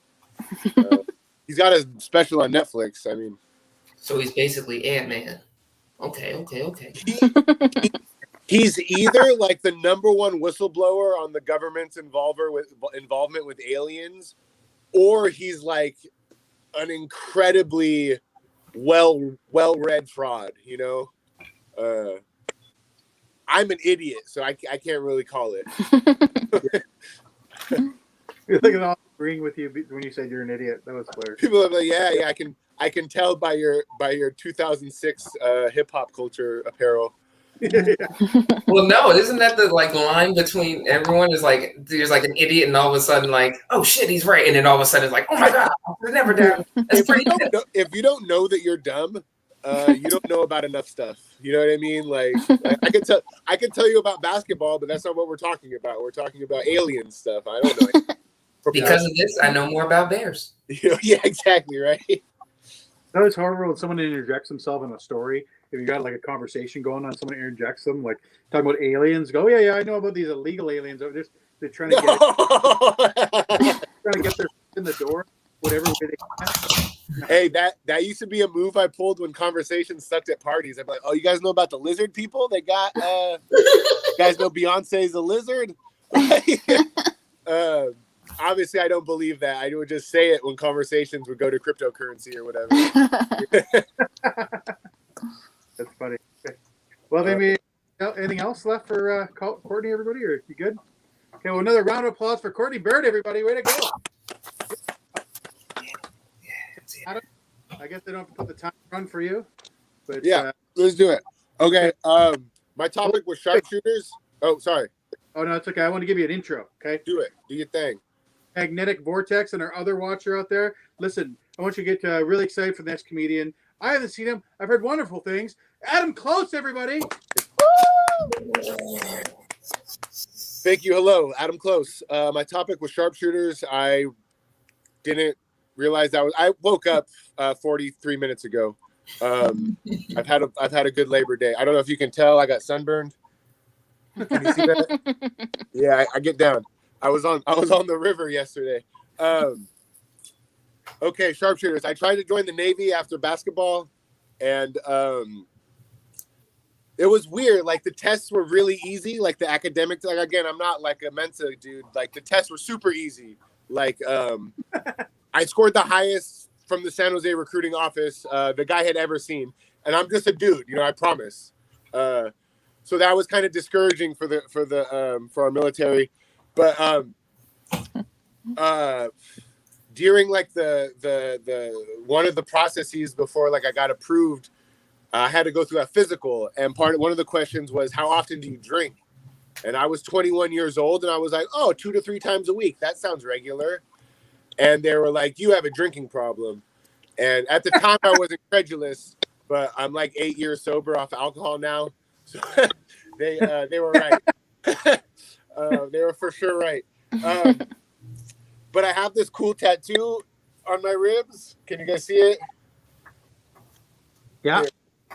He's got a special on Netflix. I mean, so he's basically Ant-Man. Okay. He's either like the #1 whistleblower on the government's involvement with aliens, or he's like an incredibly well-read fraud. You know, I'm an idiot, so I can't really call it. You're looking all agreeing with you when you said you're an idiot. That was hilarious. People are like, yeah, I can tell by your 2006 hip hop culture apparel. Well, no, isn't that the like line between everyone is like there's like an idiot and all of a sudden like, oh shit, he's right, and then all of a sudden it's like, oh my god, we're never dumb. That's pretty good. If you don't know that you're dumb, you don't know about enough stuff. You know what I mean? Like I can tell you about basketball, but that's not what we're talking about. We're talking about alien stuff. I don't know. Because of this, I know more about bears. Yeah, exactly, right. That was horrible when someone interjects themselves in a story. If you got like a conversation going on, someone interjects them, like talking about aliens. Go, yeah, I know about these illegal aliens. They're trying to get their in the door, whatever way they can. Hey, that used to be a move I pulled when conversations sucked at parties. I'm like, oh, you guys know about the lizard people? They got you guys know Beyonce's a lizard. obviously I don't believe that. I would just say it when conversations would go to cryptocurrency or whatever. That's funny. Okay. Well, maybe anything else left for Courtney, everybody, or you good? Okay, well, another round of applause for Courtney Bird, everybody. Way to go. Adam, I guess they don't have to put the time run for you. But yeah, let's do it. Okay. My topic was sharpshooters. Oh, sorry. Oh, no, it's okay. I want to give you an intro, okay? Do it. Do your thing. Magnetic Vortex and our other watcher out there. Listen, I want you to get really excited for the next comedian. I haven't seen him. I've heard wonderful things. Adam Close, everybody. Thank you. Hello, Adam Close. My topic was sharpshooters. I didn't realize I woke up 43 minutes ago. I've had a good Labor Day. I don't know if you can tell. I got sunburned. Can you see that? Yeah, I get down. I was on the river yesterday. Okay, sharpshooters. I tried to join the Navy after basketball, and it was weird. Like the tests were really easy. Like the academic. Like again, I'm not like a Mensa dude. Like the tests were super easy. Like I scored the highest from the San Jose recruiting office the guy had ever seen, and I'm just a dude. I promise. So that was kind of discouraging for our military, but during like the one of the processes before like I got approved, I had to go through a physical, and one of the questions was, how often do you drink? And I was 21 years old, and I was like, 2 to 3 times a week. That sounds regular. And they were like, you have a drinking problem. And at the time I was incredulous, but I'm like 8 years sober off alcohol now. So they were right. They were for sure right. But I have this cool tattoo on my ribs. Can you guys see it? Yeah.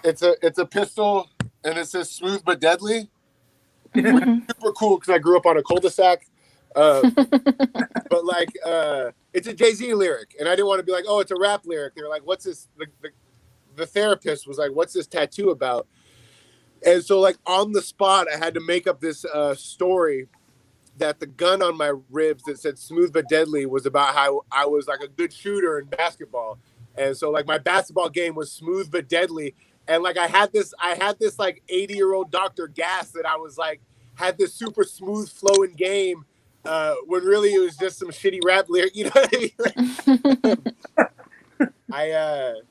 It's a pistol, and it says "smooth but deadly." Super cool because I grew up on a cul-de-sac. But like, it's a Jay-Z lyric, and I didn't want to be like, it's a rap lyric. They were like, "What's this?" The therapist was like, "What's this tattoo about?" And so, like, on the spot, I had to make up this story that the gun on my ribs that said "smooth but deadly" was about how I was like a good shooter in basketball, and so like my basketball game was smooth but deadly, and like I had this like 80-year-old Dr. Gas that I was like had this super smooth flowing game, when really it was just some shitty rap lyric. You know what I mean?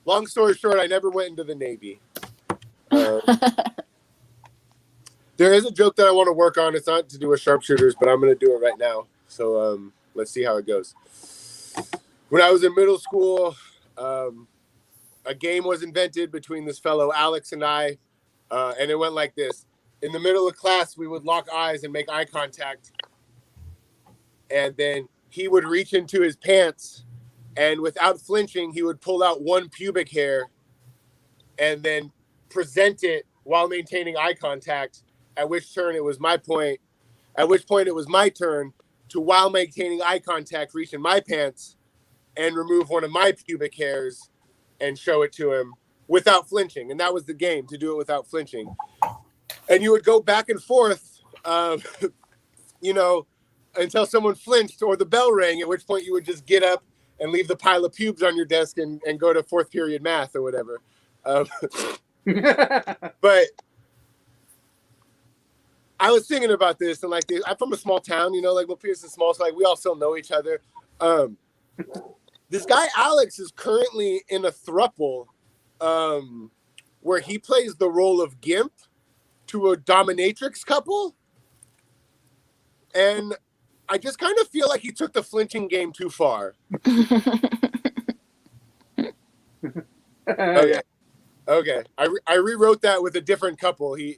Long story short, I never went into the Navy. There is a joke that I want to work on. It's not to do with sharpshooters, but I'm going to do it right now. So let's see how it goes. When I was in middle school, a game was invented between this fellow Alex and I, and it went like this. In the middle of class, we would lock eyes and make eye contact, and then he would reach into his pants, and without flinching, he would pull out one pubic hair and then present it while maintaining eye contact, at which point it was my turn to, while maintaining eye contact, reach in my pants and remove one of my pubic hairs and show it to him without flinching. And that was the game, to do it without flinching. And you would go back and forth, until someone flinched or the bell rang, at which point you would just get up and leave the pile of pubes on your desk and go to fourth period math or whatever. But I was thinking about this, and like, I'm from a small town, like Lapeer is small, so like we all still know each other. This guy Alex is currently in a throuple, where he plays the role of Gimp to a dominatrix couple, and I just kind of feel like he took the flinching game too far. Okay. I rewrote that with a different couple. The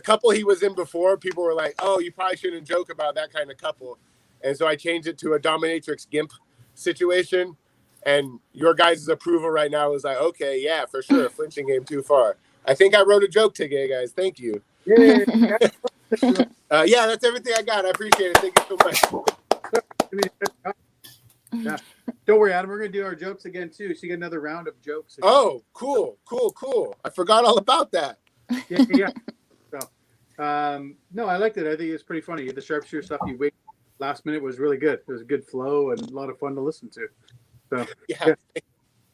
couple he was in before, people were like, "Oh, you probably shouldn't joke about that kind of couple," and so I changed it to a dominatrix Gimp situation. And your guys' approval right now is like, "Okay, yeah, for sure, flinching game too far." I think I wrote a joke today, guys. Thank you. Yeah. Yeah, that's everything I got. I appreciate it. Thank you so much. Yeah. Don't worry, Adam. We're going to do our jokes again, too. So you get another round of jokes. Oh, cool. I forgot all about that. Yeah. So, no, I liked it. I think it's pretty funny. The sharpshooter stuff, you wait last minute was really good. It was a good flow and a lot of fun to listen to. So Yeah,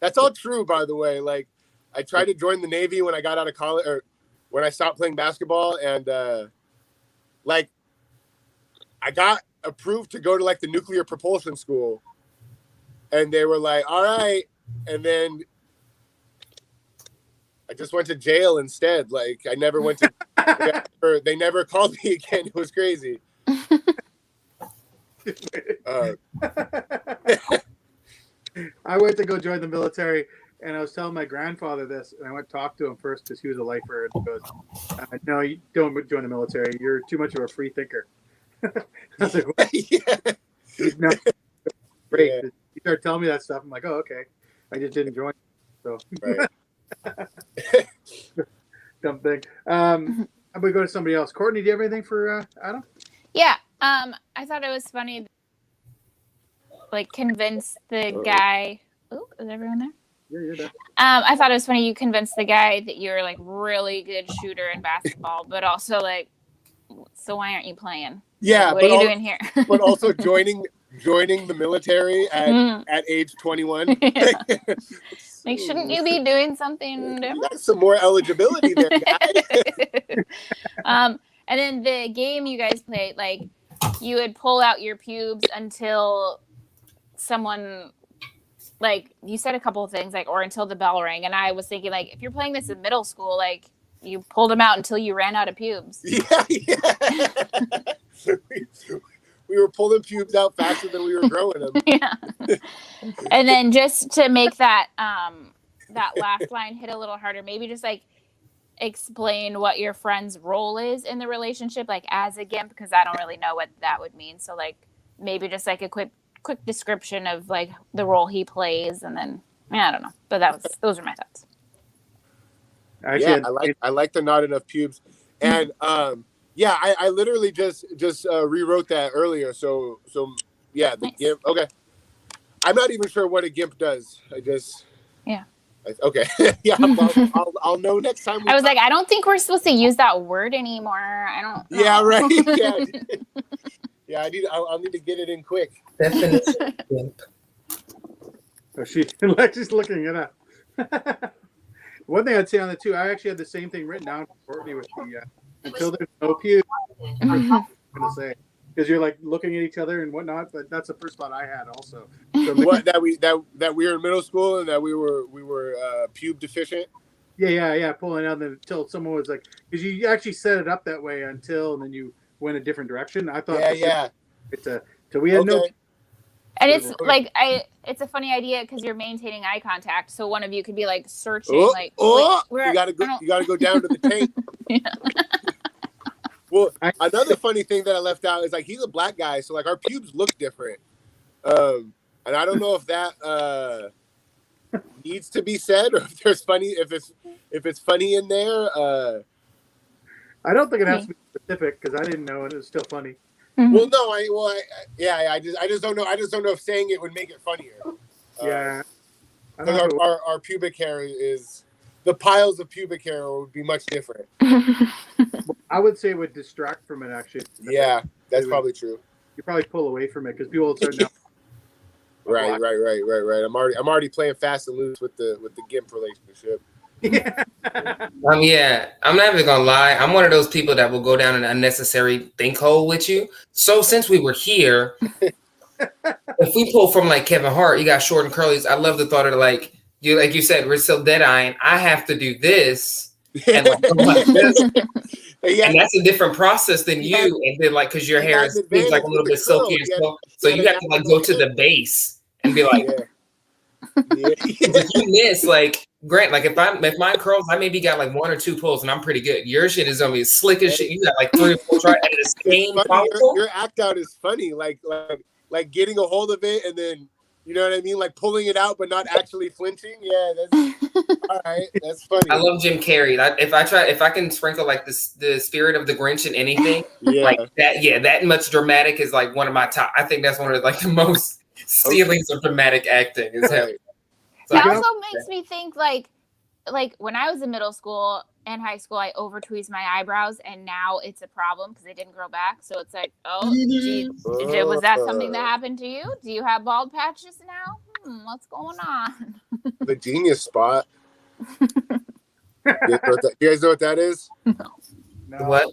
that's all true, by the way. Like, I tried to join the Navy when I got out of college, or when I stopped playing basketball, and like, I got approved to go to like the nuclear propulsion school, and they were like, "All right," and then I just went to jail instead. Like, I never went to. They never called me again. It was crazy. I went to go join the military, and I was telling my grandfather this, and I went to talk to him first because he was a lifer, and he goes, "No, you don't join the military. You're too much of a free thinker." I was like, "What?" Yeah. No, great. Yeah. He started telling me that stuff. I'm like, "Oh, okay." I just didn't join. So Right. dumb thing. I'm gonna go to somebody else. Courtney, do you have anything for Adam? Yeah. I thought it was funny. Like, convince the guy. Oh, is everyone there? Yeah, you're there. I thought it was funny you convinced the guy that you're like really good shooter in basketball, but also like, so why aren't you playing? Yeah, Like, what are you doing here? But also joining the military at age 21. Yeah. Like, shouldn't you be doing something You different? got some more eligibility there, guy. And then the game you guys played, like, you would pull out your pubes until someone, like, you said a couple of things, like, or until the bell rang. And I was thinking, like, if you're playing this in middle school, like, you pulled them out until you ran out of pubes. Yeah. We were pulling pubes out faster than we were growing them. Yeah. And then just to make that that last line hit a little harder, maybe just like explain what your friend's role is in the relationship, like as a GIMP, because I don't really know what that would mean. So like maybe just like a quick description of like the role he plays, and then I don't know. But those are my thoughts. Actually, Yeah, I like the not enough pubes, and yeah, I literally just rewrote that earlier. So yeah, the Nice. GIMP. Okay, I'm not even sure what a GIMP does. Okay. Yeah, I'll know next time. I was like, I don't think we're supposed to use that word anymore. I don't know. Yeah, right. Yeah. Yeah, I'll need to get it in quick. Definition. GIMP. Oh, Lexi's looking it up. One thing I'd say on the two, I actually had the same thing written down for Courtney with the until there's no pubes. I'm gonna say, because you're like looking at each other and whatnot. But that's the first thought I had also. So What that we were in middle school and that we were pube deficient. Yeah. Pulling out until someone was like, because you actually set it up that way until, and then you went a different direction. I thought, Yeah. So we had no. Okay. And it's like it's a funny idea because you're maintaining eye contact, so one of you could be like searching, Oh, like, oh, wait, you gotta go down to the tank. Yeah. Well, another funny thing that I left out is like he's a black guy, so like our pubes look different, and I don't know if that needs to be said or if it's funny in there. I don't think it has to be specific because I didn't know and it was still funny. Well, no, I just don't know. I just don't know if saying it would make it funnier. Yeah. Because our pubic hair is the piles of pubic hair would be much different. I would say it would distract from it actually. Yeah, that's probably true. You probably pull away from it because people will start now. Right. I'm already playing fast and loose with the GIMP relationship. Yeah. Yeah, I'm not even gonna lie. I'm one of those people that will go down an unnecessary think hole with you. So since we were here, if we pull from like Kevin Hart, you got short and curlies. I love the thought of like you said, we're still dead eyeing. I have to do this and like this. Yeah. And that's a different process than you. And then like because your hair seems like a little bit silky and stuff. So you have to like go to the base and be like, if you miss like Grant, like if mine curls, I maybe got like 1 or 2 pulls and I'm pretty good. Your shit is gonna be slick as shit. You got like 3 or 4 tries at the same follicle. Your act out is funny, like getting a hold of it and then you know what I mean, like pulling it out but not actually flinching. Yeah, that's all right. That's funny. I love Jim Carrey. If I can sprinkle like the spirit of the Grinch in anything, like that. Yeah, that much dramatic is like one of my top. I think that's one of like the most ceilings of dramatic acting is him. It also makes me think like like when I was in middle school and high school, I over tweezed my eyebrows, and now it's a problem because they didn't grow back. So it's like, oh, was that something that happened to you? Do you have bald patches now? What's going on? The genius spot. You guys know what that is? No. What?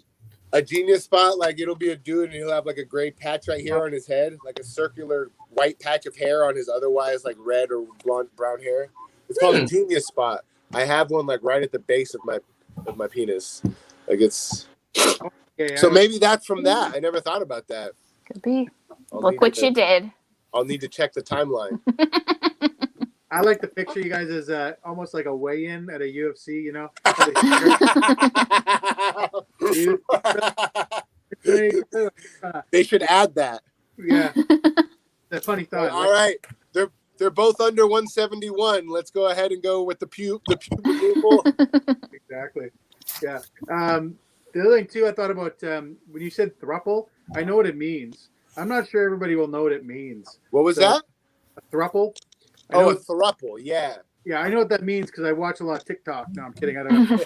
A genius spot, like it'll be a dude and he'll have like a gray patch right here on his head, like a circular white patch of hair on his otherwise like red or blonde brown hair. It's called a genius spot. I have one like right at the base of my penis. Like it's so maybe that's from that. I never thought about that. Could be. Look what you did. I'll need to check the timeline. I like to picture you guys as almost like a weigh-in at a UFC, you know? They should add that. Yeah. That's a funny thought. All right. They're both under 171. Let's go ahead and go with the pubic people. Exactly. Yeah. The other thing too, I thought about when you said thruple, I know what it means. I'm not sure everybody will know what it means. What was that? A thruple. Oh, a thruple. Yeah. Yeah, I know what that means because I watch a lot of TikTok. No, I'm kidding. I don't know.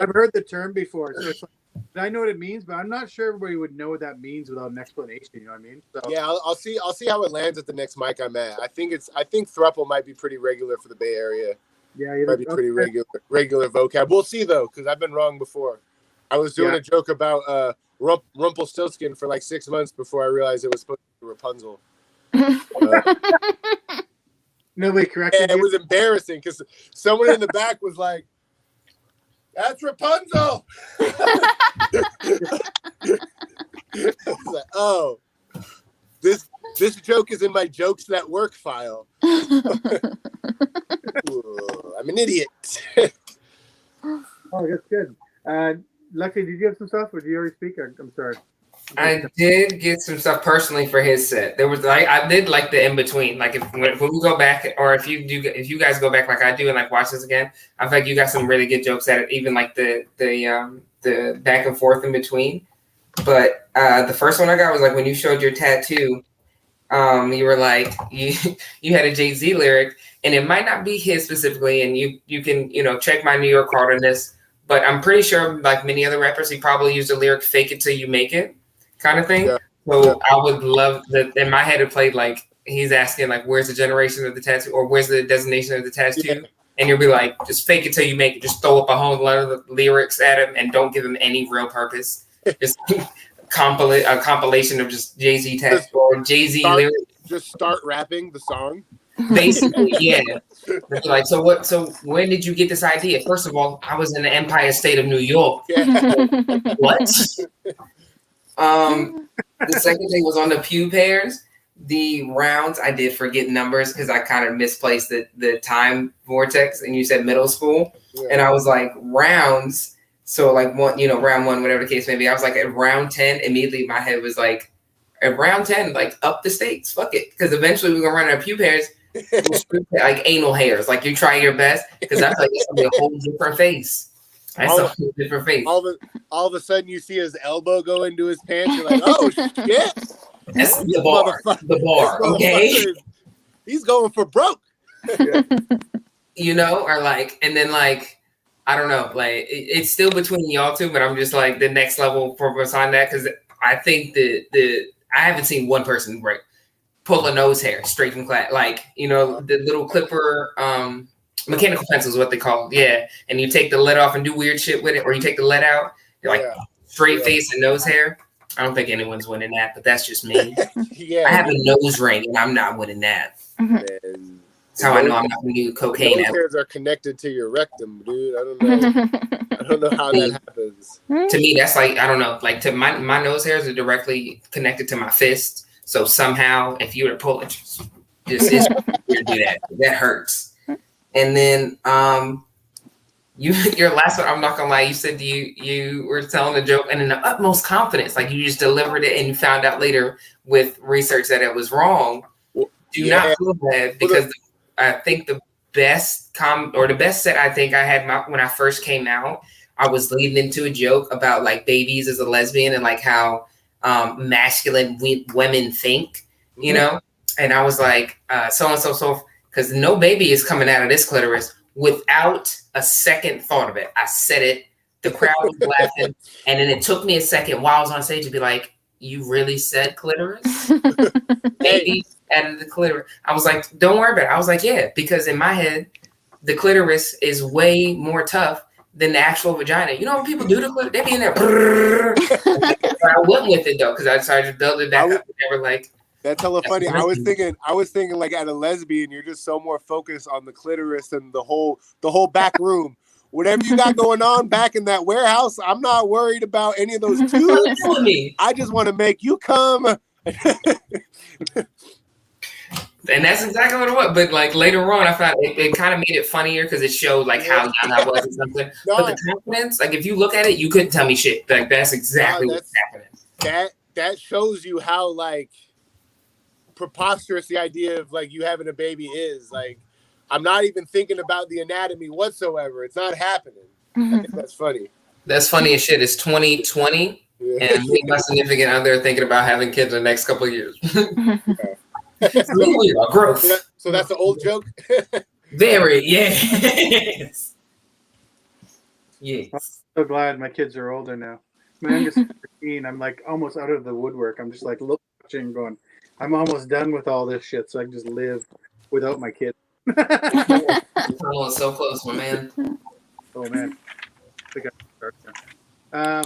I've heard the term before, so it's like I know what it means, but I'm not sure everybody would know what that means without an explanation. You know what I mean? So, yeah, I'll see how it lands at the next mic I'm at. I think thruple might be pretty regular for the Bay Area. Yeah, might be pretty regular vocab. We'll see though, because I've been wrong before. I was doing a joke about Rumpelstiltskin for like 6 months before I realized it was supposed to be Rapunzel. Nobody corrected you? It was embarrassing because someone in the back was like, "That's Rapunzel." I was like, "Oh, this joke is in my jokes that work file." Ooh, I'm an idiot. Oh, that's good. Lucky, did you have some stuff, or did you already speak? I'm sorry. I did get some stuff personally for his set. There was like I did like the in between. Like when we go back, or if you guys go back like I do and like watch this again, I feel like you got some really good jokes at it. Even like the back and forth in between. But the first one I got was like when you showed your tattoo. You were like you had a Jay-Z lyric, and it might not be his specifically, and you can check my New York card on this. But I'm pretty sure, like many other rappers, he probably used the lyric "fake it till you make it" kind of thing. Yeah. So I would love that. In my head, it played like he's asking, like, "Where's the generation of the tattoo?" or "Where's the designation of the tattoo?" Yeah. And you'll be like, "Just fake it till you make it." Just throw up a whole lot of lyrics at him, and don't give him any real purpose. Just a compilation of just Jay-Z tattoo or Jay-Z lyrics. Just start rapping the song. Basically, yeah. Like, so what? So when did you get this idea? First of all, I was in the Empire State of New York. Yeah. What? The second thing was on the pew pairs. The rounds, I did forget numbers because I kind of misplaced the time vortex. And you said middle school, and I was like rounds. So like round one, whatever the case may be. I was like at round 10. Immediately, my head was like, at round 10, like up the stakes. Fuck it, because eventually we're gonna run out of pew pairs. Like anal hairs, like you try your best because that's like it's gonna be a whole different face. That's a whole different face. All of a sudden, you see his elbow go into his pants. You're like, "Oh shit!" That's the bar. The bar. Okay. He's going for broke. Or like, and then like, I don't know, like it's still between y'all two, but I'm just like the next level for us on that because I think I haven't seen one person pull a nose hair straight from class, like the little clipper, mechanical pencil is what they call it. Yeah, and you take the lead off and do weird shit with it, or you take the lead out. You're like straight face and nose hair. I don't think anyone's winning that, but that's just me. I have a nose ring, and I'm not winning that. And that's how I know I'm not going to do cocaine. Nose hairs are connected to your rectum, dude. I don't know. I don't know how that happens. To me, that's like I don't know. Like to my nose hairs are directly connected to my fist. So somehow, if you were to pull it, just it's weird to do that. That hurts. And then your last one, I'm not gonna lie, you said you were telling a joke and in the utmost confidence, like you just delivered it and you found out later with research that it was wrong. Do not feel bad because I think the best set I think I had when I first came out, I was leading into a joke about like babies as a lesbian and like how masculine women think, and I was like, so and so, because no baby is coming out of this clitoris. without a second thought of it. I said it. The crowd was laughing, and then it took me a second while I was on stage to be like, "You really said clitoris?" Maybe added the clitoris. I was like, "Don't worry about it." I was like, "Yeah," because in my head, the clitoris is way more tough than the actual vagina. You know what people do to clitoris? They be in there. I went with it though because I started to build it back up. They were like, That's hella funny. I was thinking like at a lesbian, you're just so more focused on the clitoris and the whole back room. Whatever you got going on back in that warehouse, I'm not worried about any of those tubes. I just want to make you come. And that's exactly what it was. But like later on, I found it kind of made it funnier because it showed like how young I was or something. No. But the confidence, like if you look at it, you couldn't tell me shit. Like that's exactly what's happening. That shows you how like preposterous the idea of like you having a baby is. Like I'm not even thinking about the anatomy whatsoever. It's not happening. I think that's funny. That's funny as shit. It's 2020, and me and my significant other thinking about having kids in the next couple of years. Growth. So that's an old joke. Very, yes. Yes. I'm so glad my kids are older now. My youngest is 13. I'm like almost out of the woodwork. I'm just like watching, going, I'm almost done with all this shit, so I can just live without my kids. Oh, so close, my man. Oh man. I think I start now.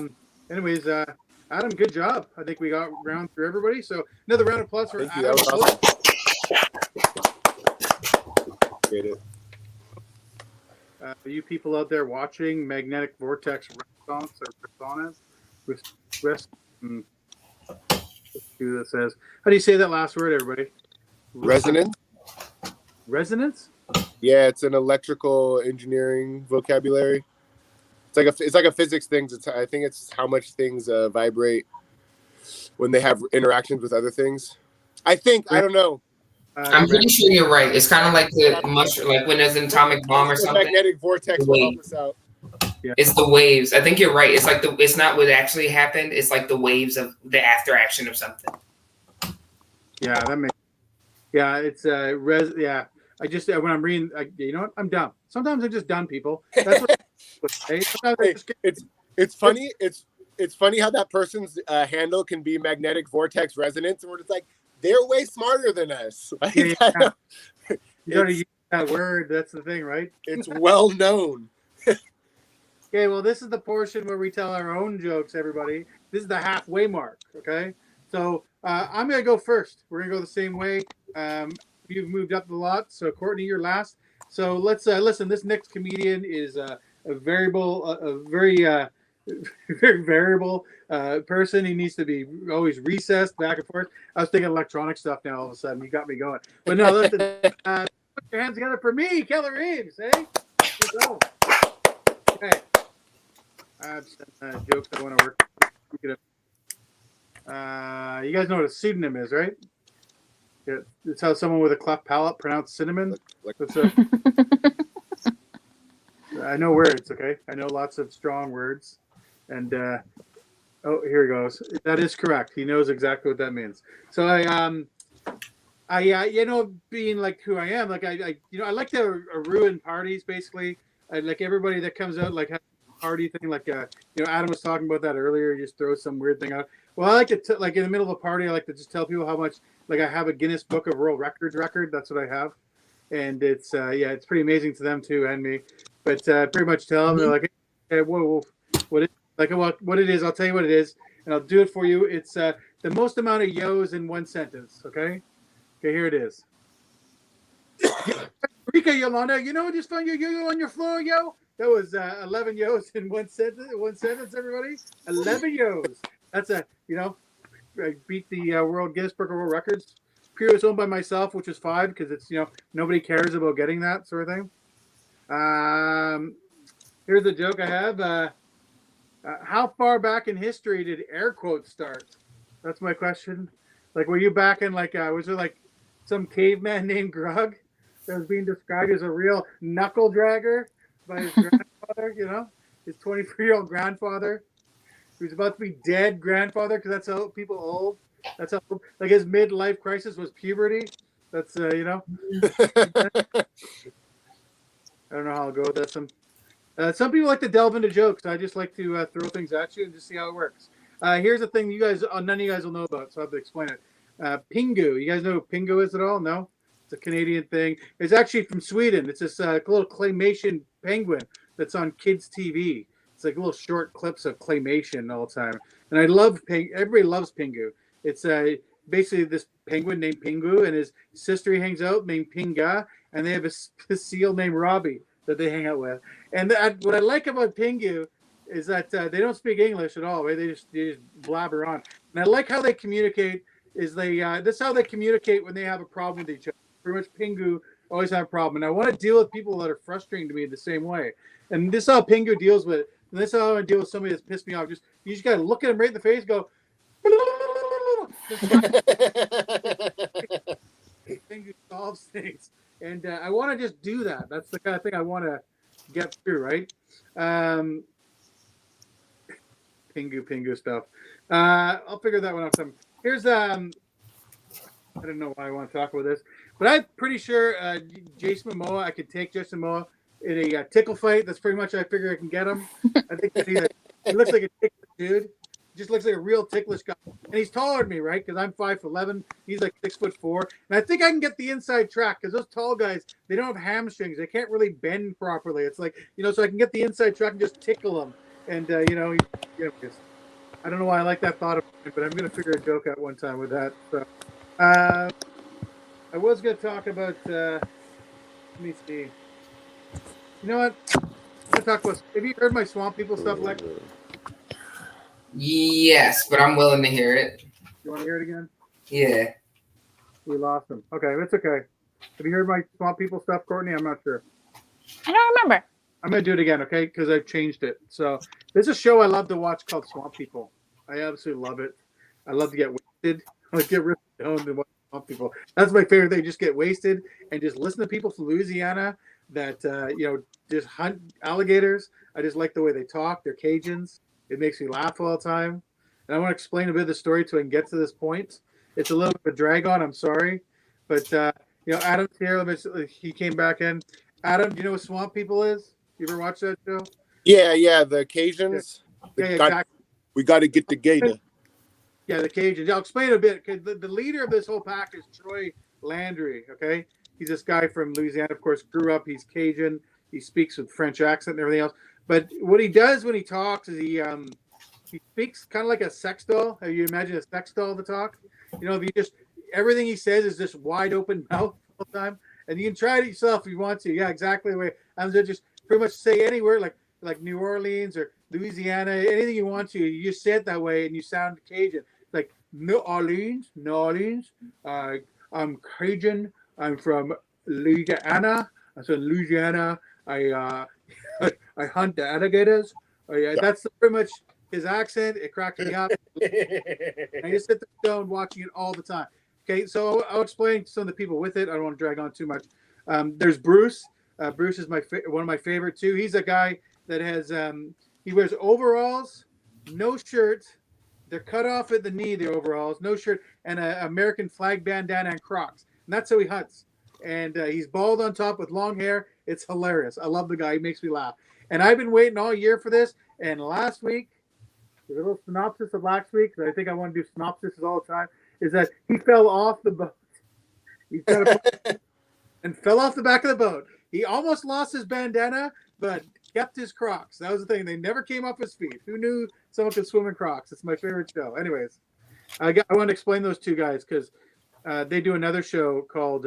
Anyways, Adam, good job. I think we got round through everybody. So another round of applause for Adam. Awesome. Get it. You people out there watching, magnetic vortex resonance or resonance. Who that says? How do you say that last word, everybody? Resonance. Resonance? Yeah, it's an electrical engineering vocabulary. It's like a physics thing. I think it's how much things vibrate when they have interactions with other things. I don't know. I'm pretty sure you're right. It's kind of like the mushroom, like when there's an atomic bomb or something. Magnetic vortex will help us out. Yeah. It's the waves. I think you're right. It's like it's not what actually happened. It's like the waves of the after action of something. Yeah, that makes. Yeah, it's Yeah, I just when I'm reading, you know what? I'm dumb. Sometimes I'm just dumb, people. That's what. It's funny. It's funny how that person's handle can be magnetic vortex resonance, and we're just like they're way smarter than us. Like, yeah. You gotta use that word. That's the thing, right? It's well known. Okay, well, this is the portion where we tell our own jokes, everybody. This is the halfway mark, okay? So I'm going to go first. We're going to go the same way. You've moved up a lot, so Courtney, you're last. So let's listen. This next comedian is a very variable person. He needs to be always recessed back and forth. I was thinking electronic stuff now all of a sudden. You got me going. But no, listen. Put your hands together for me, Keller Reeves, eh? Let's go. Okay. I have some jokes I want to work. You guys know what a pseudonym is, right? Yeah, it's how someone with a cleft palate pronounced cinnamon. I know words, okay? I know lots of strong words. And here he goes. That is correct. He knows exactly what that means. So being like who I am, like I like to ruin parties basically. I like everybody that comes out like party thing, like Adam was talking about that earlier. You just throw some weird thing out. Well, I like to like in the middle of a party, I like to just tell people how much like I have a Guinness Book of World Records record. That's what I have, and it's it's pretty amazing to them too and me. But pretty much tell them they're like, hey, whoa, what it is? I'll tell you what it is, and I'll do it for you. It's the most amount of yos in one sentence. Okay, here it is. Rika Yolanda, just found your yo on your floor, yo. That was 11 yos in one sentence, everybody. 11 yos. That's I beat the World Guinness Book of World Records. Pure was owned by myself, which is 5 because it's nobody cares about getting that sort of thing. Here's the joke I have. How far back in history did air quotes start? That's my question. Like, were you back in was there like some caveman named Grug that was being described as a real knuckle dragger by his grandfather, his 23-year-old grandfather, who's about to be dead grandfather, because that's how people old. That's how like his midlife crisis was puberty. That's I don't know how I'll go with that. Some people like to delve into jokes. I just like to throw things at you and just see how it works. Here's the thing you guys, none of you guys will know about, so I have to explain it. Pingu. You guys know what Pingu is at all? No? It's a Canadian thing. It's actually from Sweden. It's this little claymation penguin that's on kids' TV. It's like little short clips of claymation all the time. And I love everybody loves Pingu. It's basically this penguin named Pingu, and his sister he hangs out named Pinga, and they have a seal named Robbie that they hang out with. And what I like about Pingu is that they don't speak English at all, right? They just blabber on. And I like how they communicate. This is how they communicate when they have a problem with each other. Pretty much Pingu always have a problem. And I want to deal with people that are frustrating to me the same way. And this is how Pingu deals with it. And this is how I deal with somebody that's pissed me off. You just gotta look at him right in the face, go. Pingu solves things, and I want to just do that. That's the kind of thing I want to get through, right? Pingu stuff. I'll figure that one out. Here's I don't know why I want to talk about this, but I'm pretty sure Jason Momoa. I could take Jason Momoa in a tickle fight. That's pretty much. I figure I can get him. I think that he looks like a ticklish dude. Just looks like a real ticklish guy, and he's taller than me, right? Because I'm 5'11", he's like 6'4", and I think I can get the inside track because those tall guys they don't have hamstrings, they can't really bend properly. It's like so I can get the inside track and just tickle them, and I don't know why I like that thought of it, but I'm gonna figure a joke out one time with that. So, I was gonna talk about. Let me see. You know what? I'm gonna talk about. Have you heard my Swamp People stuff, Lex? Yes, but I'm willing to hear it. You want to hear it again? Yeah. We lost him. Okay, that's okay. Have you heard my Swamp People stuff, Courtney? I'm not sure. I don't remember. I'm going to do it again, okay? Because I've changed it. So there's a show I love to watch called Swamp People. I absolutely love it. I love to get wasted. I get really stoned and watch Swamp People. That's my favorite thing. Just get wasted and just listen to people from Louisiana that, just hunt alligators. I just like the way they talk. They're Cajuns. It makes me laugh all the time. And I want to explain a bit of the story so I can get to this point. It's a little bit of a drag on. I'm sorry. But, Adam's here. He came back in. Adam, do you know what Swamp People is? You ever watch that show? Yeah, the Cajuns. Yeah, exactly. We got to get the gator. Yeah, the Cajuns. I'll explain a bit. The leader of this whole pack is Troy Landry, okay? He's this guy from Louisiana, of course, grew up. He's Cajun. He speaks with French accent and everything else. But what he does when he talks is he speaks kind of like a sex doll. Have you imagine a sex doll to talk? If you just everything he says is just wide open mouth all the time, and you can try it yourself if you want to. Yeah, exactly the way I'm just pretty much say anywhere like New Orleans or Louisiana, anything you want to. You just say it that way, and you sound Cajun. Like New Orleans. I'm Cajun. I'm from Louisiana. So in Louisiana, I hunt the alligators. That's pretty much his accent. It cracks me up. I just sit there watching it all the time. Okay, so I'll explain to some of the people with it. I don't want to drag on too much. There's Bruce. Bruce is one of my favorite too. He's a guy that has he wears overalls, no shirt. They're cut off at the knee. The overalls, no shirt, and an American flag bandana and Crocs. And that's how he hunts. And he's bald on top with long hair. It's hilarious. I love the guy. He makes me laugh. And I've been waiting all year for this. And last week, a little synopsis of last week, because I think I want to do synopsises all the time, is that he fell off the boat. He and fell off the back of the boat. He almost lost his bandana, but kept his Crocs. That was the thing. They never came off his feet. Who knew someone could swim in Crocs? It's my favorite show. Anyways, I want to explain those two guys because they do another show called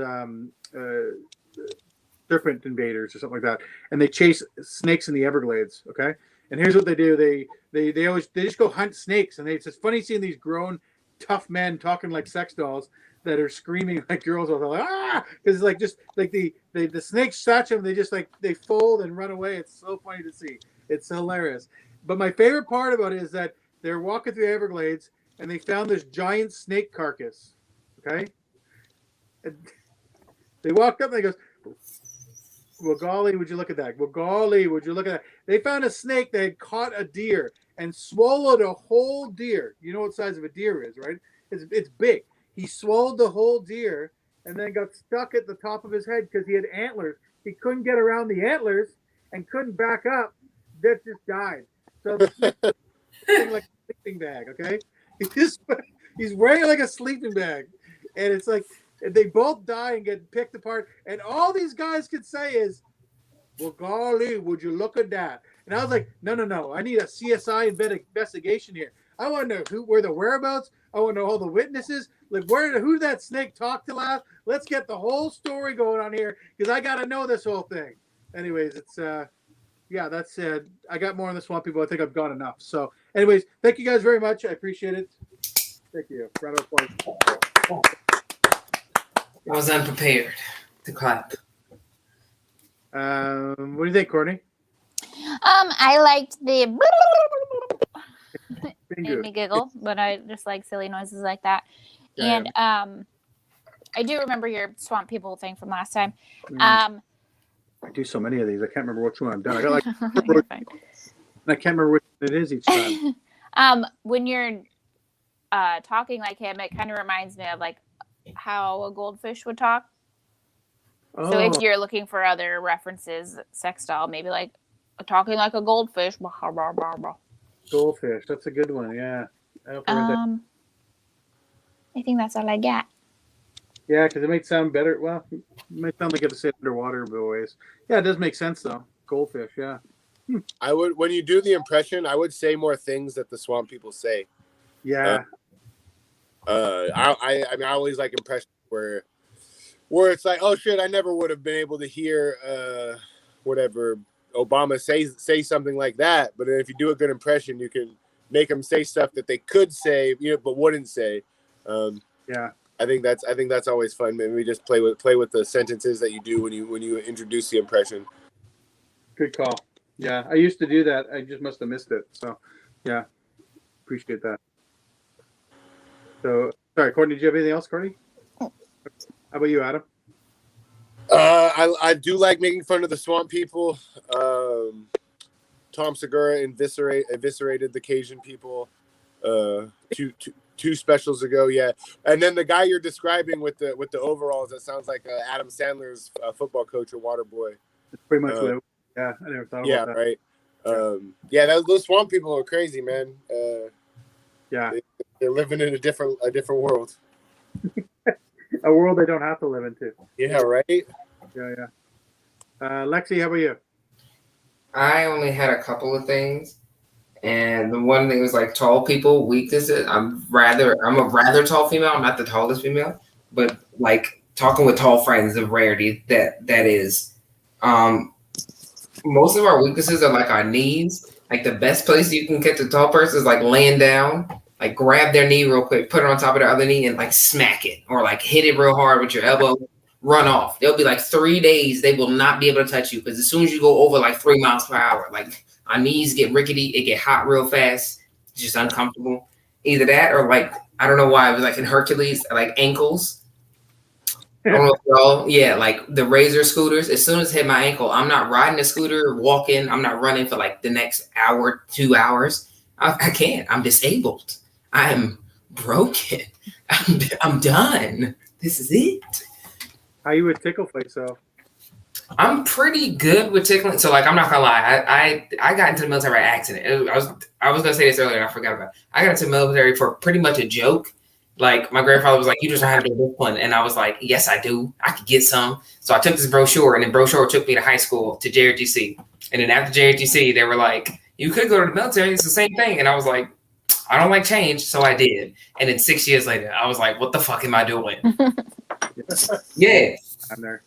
Serpent Invaders or something like that, and they chase snakes in the Everglades. Okay, and here's what they do: they just go hunt snakes, and it's just funny seeing these grown, tough men talking like sex dolls that are screaming like girls are like because the snakes touch them, they fold and run away. It's so funny to see. It's hilarious. But my favorite part about it is that they're walking through the Everglades and they found this giant snake carcass. Okay, and they walk up and they goes, well, golly, would you look at that? Well, golly, would you look at that? They found a snake that had caught a deer and swallowed a whole deer. You know what size of a deer is, right? It's big. He swallowed the whole deer and then got stuck at the top of his head because he had antlers he couldn't get around the antlers and couldn't back up. That just died. So the thing like a sleeping bag, okay? He's wearing like a sleeping bag, and it's like they both die and get picked apart. And all these guys could say is, "Well, golly, would you look at that?" And I was like, "No. I need a CSI investigation here. I want to know where the whereabouts. I want to know all the witnesses. Like, who did that snake talk to last? Let's get the whole story going on here because I got to know this whole thing." Anyways, it's yeah, that's it. I got more on the Swamp People. I think I've got enough. So, anyways, thank you guys very much. I appreciate it. Thank you. Round of applause. I was unprepared to clap. What do you think, Courtney? I liked the Finger. made me giggle, but I just like silly noises like that. Yeah. And I do remember your Swamp People thing from last time. I do so many of these. I can't remember which one I've done. I got like, You're fine. I can't remember which one it is each time. When you're talking like him, it kind of reminds me of like how a goldfish would talk. Oh, So if you're looking for other references, sex doll, maybe like talking like a goldfish. goldfish. That's a good one. Yeah. I hope I read that. I think that's all I got. Yeah, because it might sound better. Well, it might sound like it's underwater, but always. Yeah, it does make sense though. Goldfish. Yeah. I would, when you do the impression, I would say more things that the Swamp People say. Yeah. I mean, I always like impressions where it's like, oh shit, I never would have been able to hear whatever Obama say something like that. But if you do a good impression, you can make them say stuff that they could say, but wouldn't say. Yeah. I think that's always fun. Maybe we just play with the sentences that you do when you introduce the impression. Good call. Yeah, I used to do that. I just must have missed it. So, yeah, appreciate that. So, sorry, Courtney, did you have anything else, Courtney? How about you, Adam? I do like making fun of the Swamp People. Tom Segura eviscerated the Cajun people two specials ago, yeah. And then the guy you're describing with the overalls, that sounds like Adam Sandler's football coach or water boy. It's pretty much what. Yeah, I never thought about that. Yeah, right. Those Swamp People are crazy, man. Yeah, they're living in a different world. A world they don't have to live into. Yeah, right. Yeah. Lexi, how about you? I only had a couple of things, and the one thing was like tall people weaknesses. I'm a rather tall female. I'm not the tallest female, but like talking with tall friends, the rarity that is. Most of our weaknesses are like our knees. Like the best place you can catch a tall person is like laying down, like grab their knee real quick, put it on top of their other knee and like smack it or like hit it real hard with your elbow, run off. There'll be like 3 days they will not be able to touch you because as soon as you go over like 3 miles per hour, like our knees get rickety, it get hot real fast. It's just uncomfortable. Either that or like, I don't know why, it was like in Hercules, like ankles. I don't know if y'all, yeah, like the Razor scooters. As soon as it hit my ankle, I'm not riding a scooter, walking. I'm not running for like the next hour, 2 hours. I can't. I'm disabled. I'm broken. I'm done. This is it. How you would tickle fight, so? I'm pretty good with tickling. So like, I'm not gonna lie. I got into the military by accident. I was gonna say this earlier and I forgot about it. I got into the military for pretty much a joke. Like my grandfather was like, "You just know how to do discipline," and I was like, "Yes, I do. I could get some." So I took this brochure, and the brochure took me to high school to JRTC. And then after JRTC, they were like, "You could go to the military. It's the same thing." And I was like, "I don't like change," so I did. And then 6 years later, I was like, "What the fuck am I doing?" Yeah. I'm there.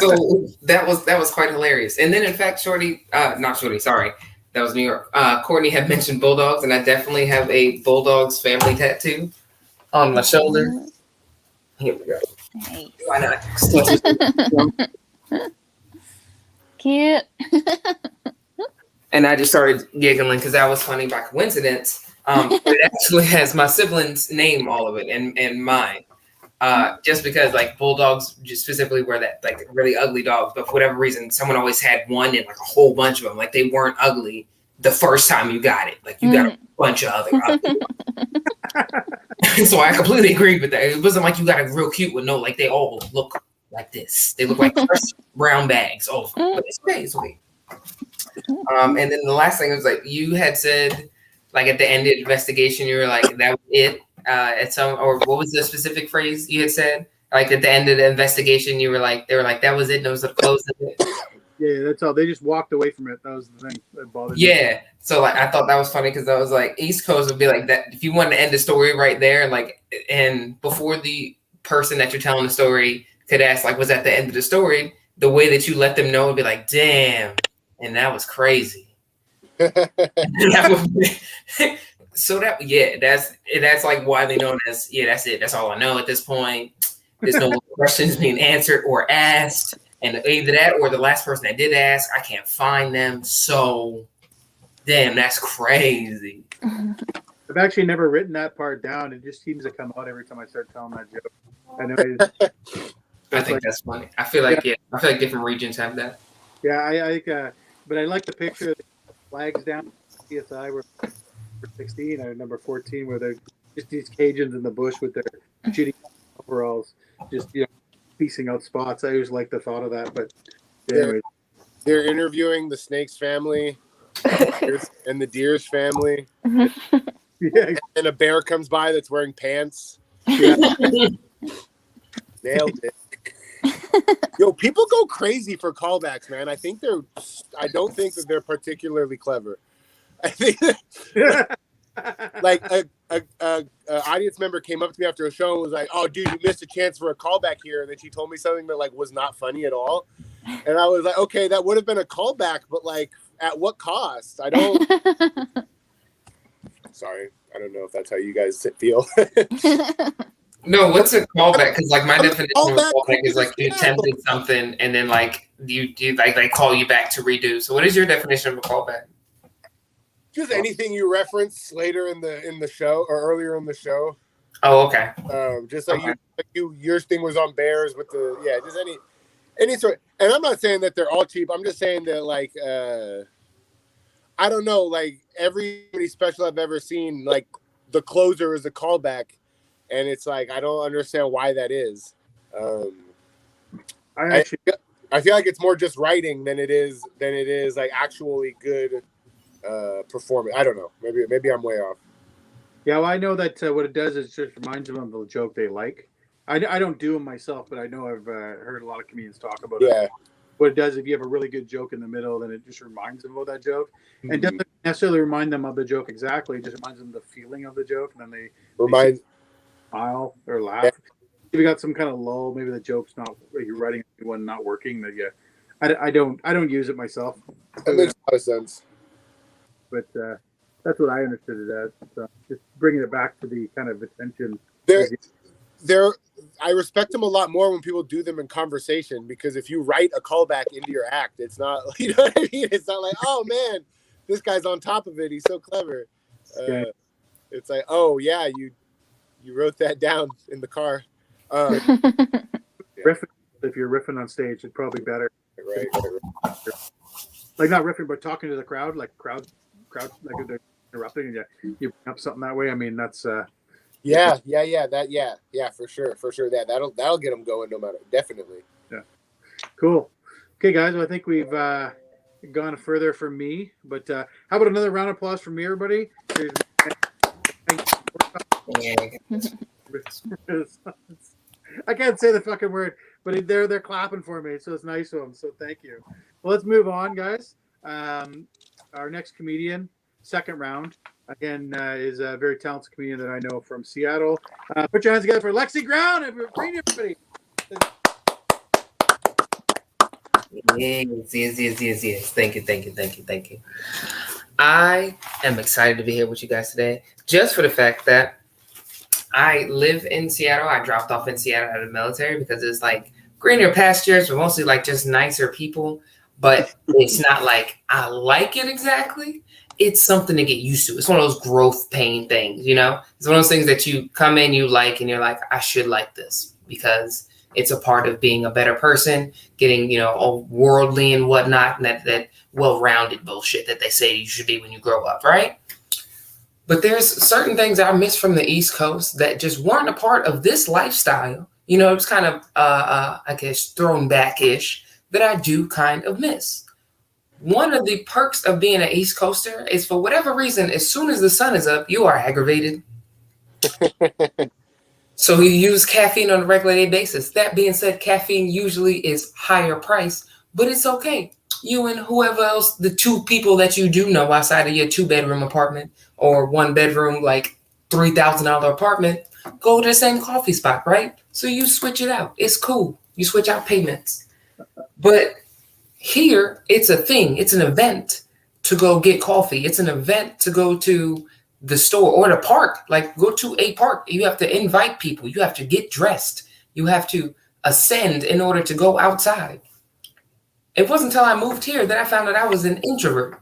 So that was quite hilarious. And then in fact, not Shorty, sorry, that was New York. Courtney had mentioned bulldogs, and I definitely have a Bulldogs family tattoo on my shoulder. Here we go. Nice. Why not? Cute. And I just started giggling because that was funny by coincidence. It actually has my sibling's name, all of it, and mine. Just because like bulldogs just specifically were that like really ugly dogs, but for whatever reason, someone always had one and like a whole bunch of them. Like they weren't ugly the first time you got it. Like you got a bunch of other ugly ones. So I completely agree with that. It wasn't like you got a real cute one. No, like they all look like this. They look like crushed brown bags. Oh, but it's okay. It's okay. And then the last thing was like you had said, like at the end of the investigation, you were like, that was it. At some, or what was the specific phrase you had said? Like at the end of the investigation, you were like, they were like, that was it. That was the close of it. Yeah, that's all. They just walked away from it. That was the thing that bothered me. Yeah. So like, I thought that was funny because I was like, East Coast would be like that. If you wanted to end the story right there, like, and before the person that you're telling the story could ask, like, was that the end of the story? The way that you let them know would be like, damn, and that was crazy. So that, yeah, that's like widely known as, yeah, that's it. That's all I know at this point. There's no more questions being answered or asked. And either that or the last person that did ask, I can't find them. So, damn, that's crazy. I've actually never written that part down. It just seems to come out every time I start telling that joke. I know. I think that's funny. I feel like I feel like different regions have that. Yeah, but I like the picture of the flags down CSI were 16 or number 14, where they're just these Cajuns in the bush with their shitty overalls, just piecing out spots. I always like the thought of that. But anyway, they're interviewing the Snakes family and the Deer's family. Yeah, And a bear comes by that's wearing pants. Yeah. Nailed it. Yo, people go crazy for callbacks, man. I don't think that they're particularly clever. I think like a audience member came up to me after a show and was like, "Oh, dude, you missed a chance for a callback here." And then she told me something that like was not funny at all. And I was like, "Okay, that would have been a callback, but like at what cost?" I don't. Sorry, I don't know if that's how you guys feel. No, what's a callback? Because like my definition of callback is like you attempted something and then like you like they call you back to redo. So what is your definition of a callback? Just anything you reference later in the show or earlier in the show. Oh, okay. Just like your thing was on bears with just any sort. And I'm not saying that they're all cheap. I'm just saying that like I don't know, like every special I've ever seen, like the closer is a callback. And it's like I don't understand why that is. I feel like it's more just writing than it is like actually good performance. I don't know. Maybe I'm way off. Yeah, well, I know that what it does is just reminds them of the joke they like. I don't do them myself, but I know I've heard a lot of comedians talk about it. What it does, if you have a really good joke in the middle, then it just reminds them of that joke. Mm-hmm. And doesn't necessarily remind them of the joke exactly. It just reminds them of the feeling of the joke, and then they smile or laugh. Yeah. If you got some kind of lull, maybe the joke's not, you're writing one not working. That I don't use it myself. That makes a lot of sense. But that's what I understood it as. So just bringing it back to the kind of attention. I respect them a lot more when people do them in conversation, because if you write a callback into your act, it's not, you know what I mean? It's not like, oh man, this guy's on top of it. He's so clever. It's like, oh yeah, you wrote that down in the car. If you're riffing on stage, it's probably better. Right. Like not riffing, but talking to the crowd, like crowd, like if they're interrupting, you bring up something that way. I mean, that's yeah, for sure. That'll get them going, no matter. Definitely. Yeah. Cool. Okay, guys. Well, I think we've gone further for me, but how about another round of applause from me, everybody? I can't say the fucking word, but they're clapping for me, so it's nice of them. So thank you. Well, let's move on, guys. Our next comedian, second round, again, is a very talented comedian that I know from Seattle. Put your hands together for Lexi Ground, everybody. Yes. Thank you. I am excited to be here with you guys today, just for the fact that I live in Seattle. I dropped off in Seattle out of the military because it's like greener pastures, but mostly like just nicer people. But it's not like I like it exactly. It's something to get used to. It's one of those growth pain things, you know? It's one of those things that you come in, you like, and you're like, I should like this because it's a part of being a better person, getting, all worldly and whatnot, and that well-rounded bullshit that they say you should be when you grow up, right? But there's certain things I miss from the East Coast that just weren't a part of this lifestyle You know, it's kind of, I guess, thrown back-ish that I do kind of miss. One of the perks of being an East Coaster is, for whatever reason, as soon as the sun is up, you are aggravated. So you use caffeine on a regular day basis. That being said, caffeine usually is higher price, but it's okay. You and whoever else, the two people that you do know outside of your 2-bedroom apartment or 1-bedroom, like $3,000 apartment, go to the same coffee spot, right? So you switch it out. It's cool. You switch out payments. But here, it's a thing. It's an event to go get coffee. It's an event to go to the store or the park. Like, go to a park. You have to invite people. You have to get dressed. You have to ascend in order to go outside. It wasn't until I moved here that I found out I was an introvert.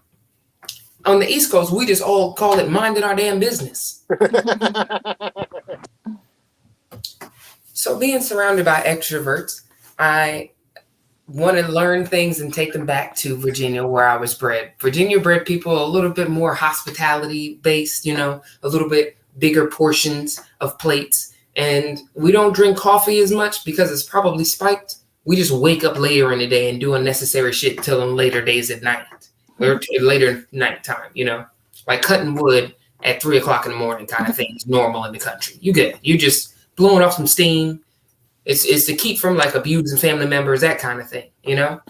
On the East Coast, we just all call it minding our damn business. So being surrounded by extroverts, I want to learn things and take them back to Virginia, where I was bred. Virginia bred people a little bit more hospitality based, you know, a little bit bigger portions of plates. And we don't drink coffee as much because it's probably spiked. We just wake up later in the day and do unnecessary shit till in later days at night or later nighttime, you know, like cutting wood at 3:00 in the morning kind of thing is normal in the country. You get it. You just blowing off some steam. It's to keep from like abusing family members, that kind of thing, you know?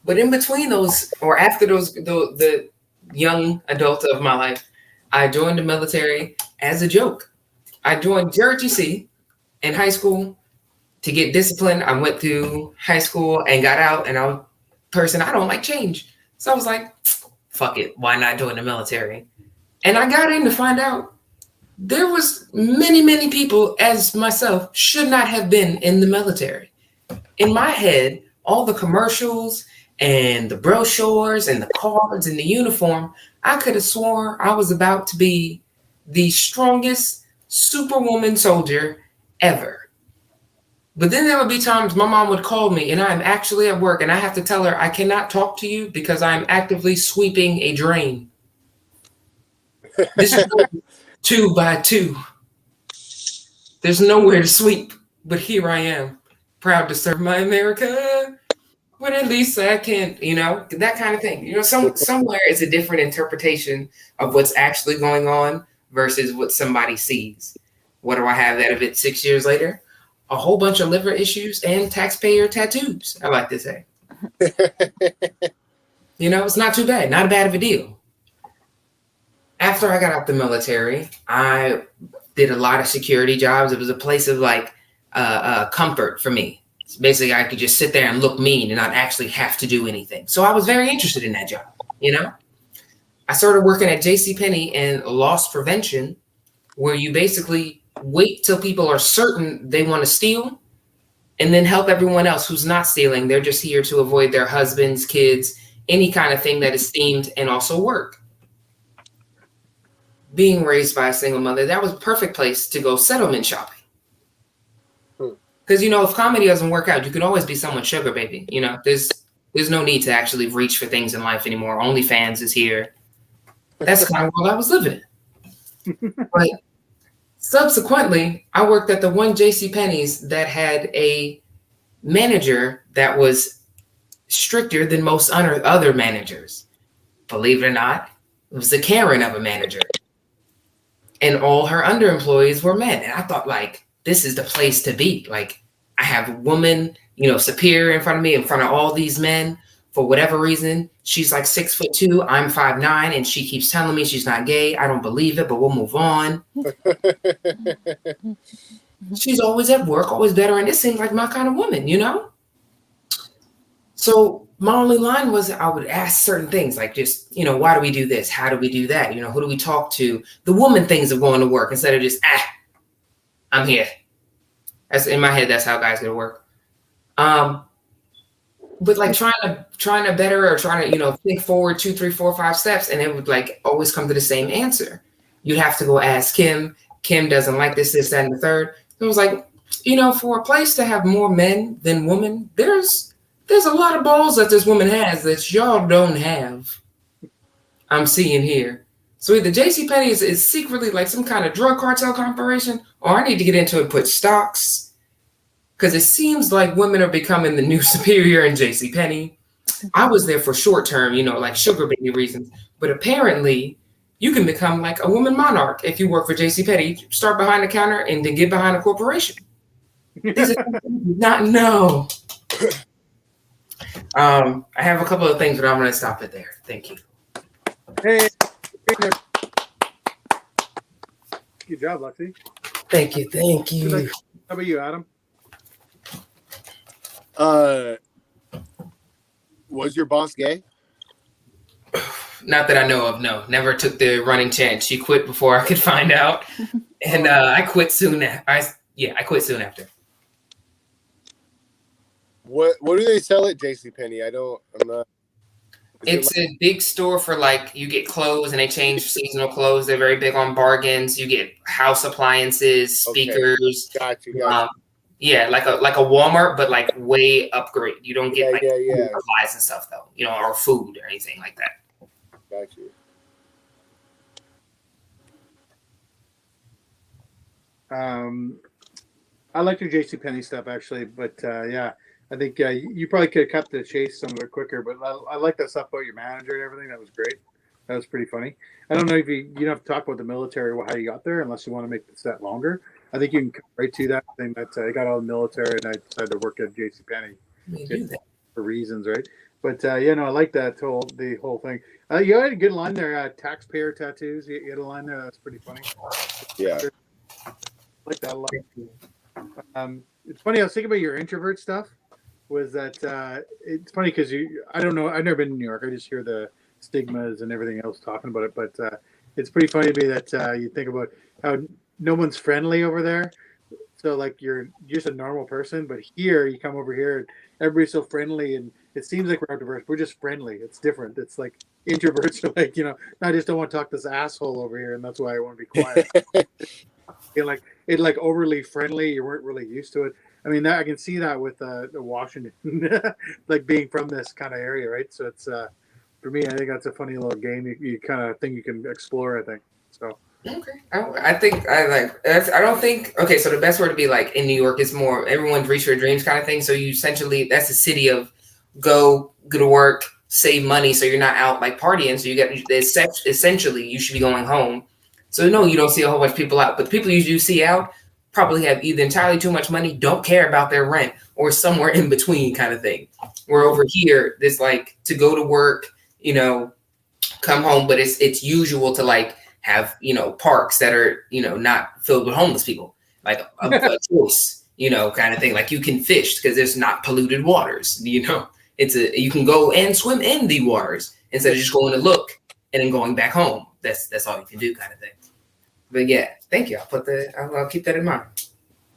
But in between those, or after those, the young adult of my life, I joined the military as a joke. I joined JROTC in high school to get disciplined. I went through high school and got out, and I was a person, I don't like change. So I was like, fuck it, why not join the military? And I got in to find out there was many people as myself should not have been in the military. In my head, all the commercials and the brochures and the cards and the uniform, I could have sworn I was about to be the strongest superwoman soldier ever. But then there would be times my mom would call me and I'm actually at work and I have to tell her I cannot talk to you because I'm actively sweeping a drain. This is 2 by 2. There's nowhere to sweep, but here I am, proud to serve my America. But at least I can, you know, that kind of thing. You know, somewhere it's a different interpretation of what's actually going on versus what somebody sees. What do I have out of it 6 years later? A whole bunch of liver issues and taxpayer tattoos, I like to say. You know, it's not too bad, not bad of a deal. After I got out the military, I did a lot of security jobs. It was a place of like comfort for me. So basically, I could just sit there and look mean and not actually have to do anything. So I was very interested in that job, you know? I started working at JCPenney in loss prevention, where you basically wait till people are certain they want to steal and then help everyone else who's not stealing. They're just here to avoid their husbands, kids, any kind of thing that is themed and also work. Being raised by a single mother, that was a perfect place to go settlement shopping. Because, you know, if comedy doesn't work out, you can always be someone's sugar baby. You know, there's no need to actually reach for things in life anymore. OnlyFans is here. That's the kind of world I was living. But subsequently, I worked at the one JCPenney's that had a manager that was stricter than most other managers. Believe it or not, it was the Karen of a manager. And all her underemployees were men. And I thought, like, this is the place to be. Like, I have a woman, you know, superior in front of me, in front of all these men. For whatever reason, she's like 6'2", I'm 5'9", and she keeps telling me she's not gay. I don't believe it, but we'll move on. She's always at work, always better. And this seems like my kind of woman, you know? So my only line was I would ask certain things like just, you know, why do we do this? How do we do that? You know, who do we talk to? The woman things of going to work instead of just, I'm here. That's in my head. That's how guys go to work. But like trying to better or trying to, you know, think forward 2, 3, 4, 5 steps. And it would like always come to the same answer. You'd have to go ask Kim. Kim doesn't like this, that, and the third. It was like, you know, for a place to have more men than women, there's a lot of balls that this woman has that y'all don't have. I'm seeing here. So either JCPenney is secretly like some kind of drug cartel corporation, or I need to get into it, put stocks because it seems like women are becoming the new superior in JCPenney. I was there for short term, like sugar baby reasons. But apparently, you can become like a woman monarch if you work for JCPenney. Start behind the counter and then get behind a corporation. These are things you do not know. I have a couple of things, but I'm going to stop it there. Thank you. Hey, good job, Lexi. Thank you. How about you, Adam? Was your boss gay? Not that I know of, no. Never took the running chance. She quit before I could find out. And I quit soon after. I quit soon after. What do they sell at JCPenney? I'm not. It's a big store for like you get clothes and they change seasonal clothes. They're very big on bargains. You get house appliances, speakers. Okay. Got you. Yeah, like a Walmart, but like way upgrade. You don't get yeah. supplies and stuff though, or food or anything like that. Got you. I like your JCPenney stuff actually, but yeah, I think you probably could have cut the chase some of it quicker. But I like that stuff about your manager and everything. That was great. That was pretty funny. I don't know if you don't have to talk about the military how you got there unless you want to make the set longer. I think you can come right to that thing. That I got out of the military and I decided to work at JCPenney for reasons, right? But I like the whole thing. You had a good line there. Taxpayer tattoos. You had a line there that's pretty funny. Yeah, I like that a lot. It's funny. I was thinking about your introvert stuff. Was that it's funny because I don't know. I've never been to New York. I just hear the stigmas and everything else talking about it. But it's pretty funny to me that you think about how no one's friendly over there. So like you're just a normal person, but here you come over here and everybody's so friendly and it seems like we're diverse. We're just friendly. It's different. It's like introverts are like, I just don't want to talk to this asshole over here and that's why I want to be quiet. Like overly friendly. You weren't really used to it. I mean, I can see that with the Washington, like being from this kind of area, right? So it's for me, I think that's a funny little game. You kind of think you can explore. I think so. Okay, I don't think. Okay, so the best word to be like in New York is more everyone's reach their dreams kind of thing. So you essentially that's a city of go to work, save money, so you're not out like partying. So you get essentially you should be going home. So no, you don't see a whole bunch of people out, but the people you do see out probably have either entirely too much money, don't care about their rent, or somewhere in between kind of thing. Where over here, there's like to go to work, come home, but it's usual to like have, parks that are, not filled with homeless people, like a choice, kind of thing. Like you can fish because there's not polluted waters, you can go and swim in the waters instead of just going to look and then going back home. That's all you can do kind of thing. But yeah, thank you. I'll keep that in mind.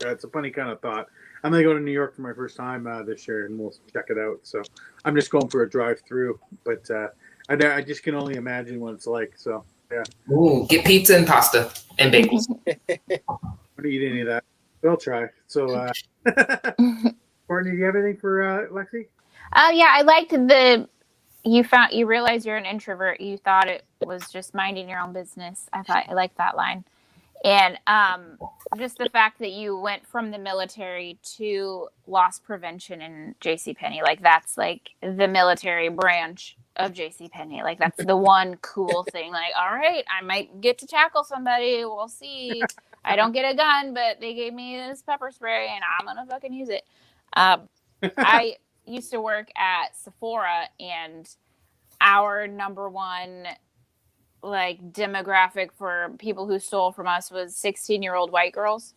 Yeah, it's a funny kind of thought. I'm gonna go to New York for my first time this year, and we'll check it out. So I'm just going for a drive-through, but I just can only imagine what it's like. So yeah. Ooh, get pizza and pasta and bagels. I don't eat any of that. But I'll try. So, Courtney, do you have anything for Lexi? Yeah, I liked you realize you're an introvert. You thought it was just minding your own business. I liked that line. And just the fact that you went from the military to loss prevention in JCPenney, like that's like the military branch of JCPenney. Like that's the one cool thing. Like, all right, I might get to tackle somebody. We'll see. I don't get a gun, but they gave me this pepper spray and I'm going to fucking use it. I used to work at Sephora and our number one like demographic for people who stole from us was 16-year-old white girls.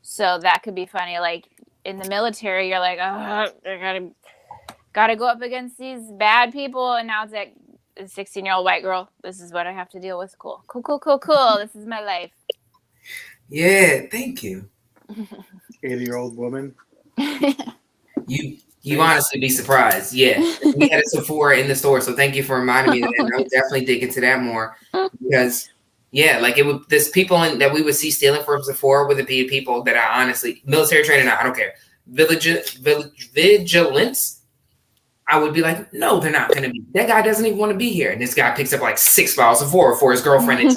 So that could be funny. Like in the military, you're like, oh, I gotta go up against these bad people. And now it's like a 16-year-old white girl. This is what I have to deal with. Cool. This is my life. Yeah, thank you. 80-year-old woman. You honestly be surprised. Yeah, we had a Sephora in the store, so thank you for reminding me of that. I'll definitely dig into that more because, yeah, like there's people that we would see stealing from Sephora with the people that I honestly military training. I don't care. Vigilance. I would be like, no, they're not going to be. That guy doesn't even want to be here, and this guy picks up like 6 bottles of Sephora for his girlfriend.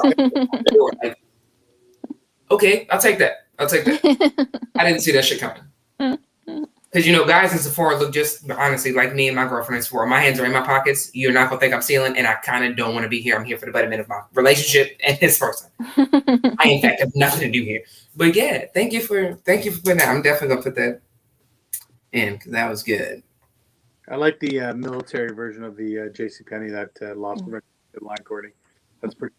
Like, okay, I'll take that. I didn't see that shit coming. Because, guys in Sephora look just honestly like me and my girlfriend in Sephora. My hands are in my pockets. You're not going to think I'm stealing, and I kind of don't want to be here. I'm here for the betterment of my relationship and this person. I, in fact, have nothing to do here. But yeah, thank you for putting that. I'm definitely going to put that in because that was good. I like the military version of the JCPenney that lost line, Courtney. That's pretty.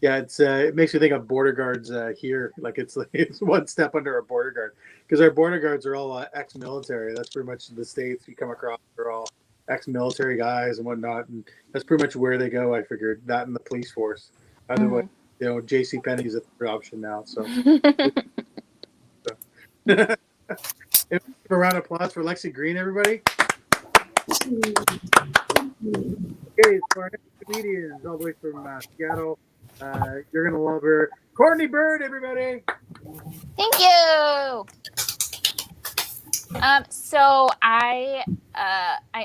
Yeah, it makes me think of border guards here. Like it's one step under a border guard because our border guards are all ex-military. That's pretty much the states you come across. They're all ex-military guys and whatnot, and that's pretty much where they go. I figured that in the police force. Otherwise, JCPenney's a third option now. So, a round of applause for Lexi Green, everybody. Okay, for our next comedians, all the way from Seattle. You're gonna love her, Courtney Bird, everybody. Thank you. So I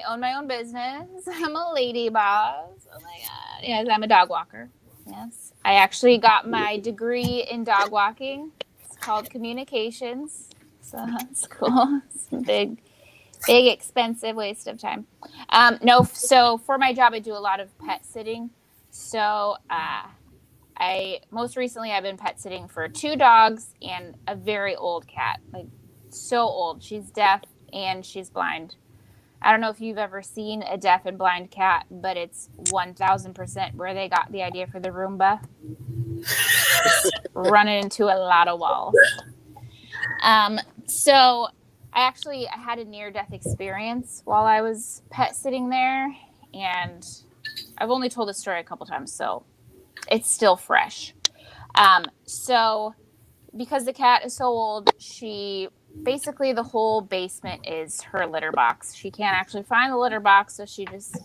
own my own business. I'm a lady boss. Oh my god. Yes, I'm a dog walker. Yes. I actually got my degree in dog walking. It's called communications. So that's cool. It's a big, expensive waste of time. No, so for my job I do a lot of pet sitting. So most recently I've been pet sitting for 2 dogs and a very old cat, like so old. She's deaf and she's blind. I don't know if you've ever seen a deaf and blind cat, but it's 1000% where they got the idea for the Roomba. Running into a lot of walls. So I had a near-death experience while I was pet sitting there, and I've only told this story a couple times, so it's still fresh. So because the cat is so old, basically the whole basement is her litter box. She can't actually find the litter box, so she just,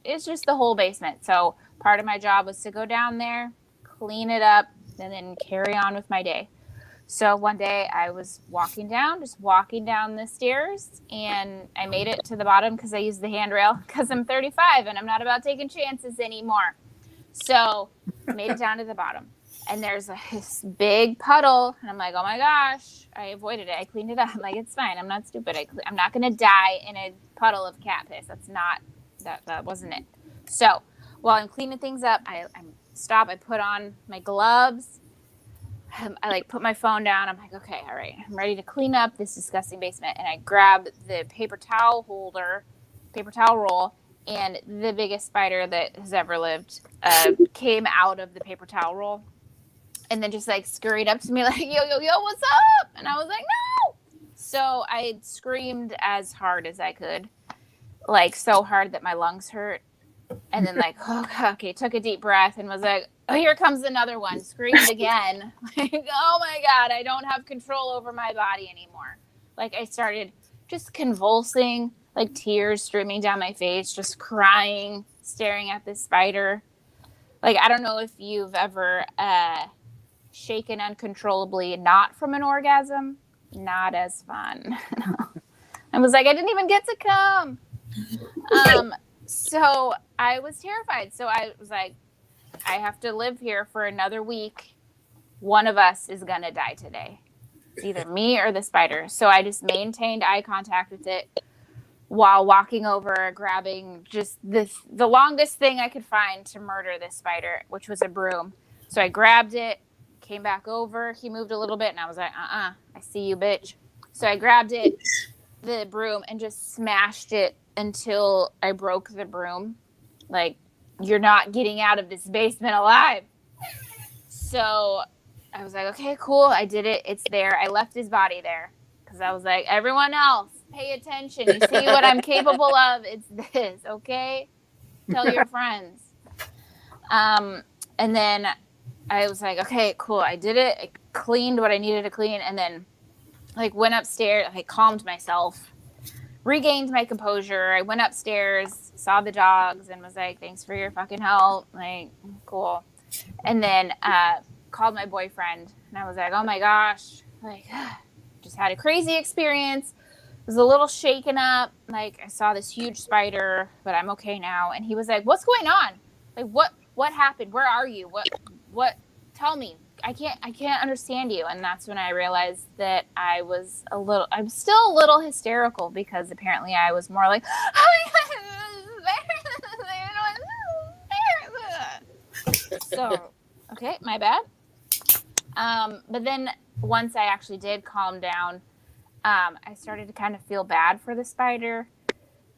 it's just the whole basement. So part of my job was to go down there, clean it up, and then carry on with my day. So one day I was walking down the stairs, and I made it to the bottom because I used the handrail because I'm 35 and I'm not about taking chances anymore. So I made it down to the bottom, and there's this big puddle, and I'm like, oh my gosh, I avoided it. I cleaned it up. I'm like, it's fine. I'm not stupid. I'm not going to die in a puddle of cat piss. That wasn't it. So while I'm cleaning things up, I stop. I put on my gloves. I put my phone down. I'm like, okay, all right, I'm ready to clean up this disgusting basement. And I grab the paper towel roll, and the biggest spider that has ever lived came out of the paper towel roll, and then just scurried up to me like, yo, what's up? And I was like, no. So I screamed as hard as I could, so hard that my lungs hurt. And then okay, took a deep breath and was like, oh, here comes another one. Screamed again. Oh my God, I don't have control over my body anymore. I started just convulsing, tears streaming down my face, just crying, staring at this spider. I don't know if you've ever shaken uncontrollably, not from an orgasm. Not as fun. I was like, I didn't even get to come. So I was terrified. So I was like, I have to live here for another week. One of us is going to die today. It's either me or the spider. So I just maintained eye contact with it while walking over, grabbing just the longest thing I could find to murder this spider, which was a broom. So I grabbed it, came back over. He moved a little bit, and I was like, I see you, bitch. So I grabbed it, the broom, and just smashed it until I broke the broom. You're not getting out of this basement alive. So I was like, okay, cool. I did it. It's there. I left his body there because I was like, everyone else, pay attention. You see what I'm capable of? It's this, okay? Tell your friends. And then I was like, okay, cool. I did it. I cleaned what I needed to clean, and then went upstairs. I calmed myself, regained my composure. I went upstairs, saw the dogs, and was like, thanks for your fucking help. Cool. And then called my boyfriend, and I was like, oh my gosh, just had a crazy experience. Was a little shaken up. I saw this huge spider, but I'm okay now. And he was like, what's going on? What happened? Where are you? What, tell me. I can't understand you. And that's when I realized that I'm still a little hysterical because apparently I was more like, so, okay, my bad. But then once I actually did calm down, I started to kind of feel bad for the spider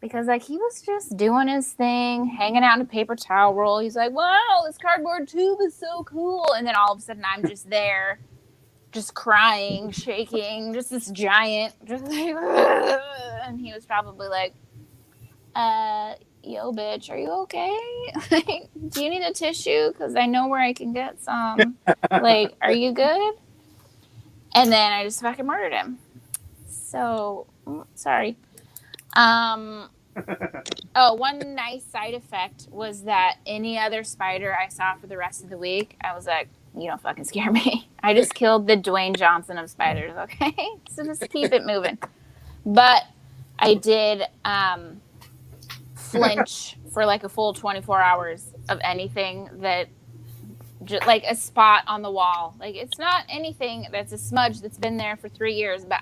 because like he was just doing his thing, hanging out in a paper towel roll. He's like, wow, this cardboard tube is so cool. And then all of a sudden I'm just there, just crying, shaking, just this giant, just like, and he was probably like, yo, bitch, are you okay? Like, do you need a tissue? Because I know where I can get some. Like, are you good? And then I just fucking murdered him. So, sorry. One nice side effect was that any other spider I saw for the rest of the week, I was like, you don't fucking scare me. I just killed the Dwayne Johnson of spiders, okay? So just keep it moving. But I did flinch for like a full 24 hours of anything that like a spot on the wall. Like it's not anything that's a smudge that's been there for 3 years, but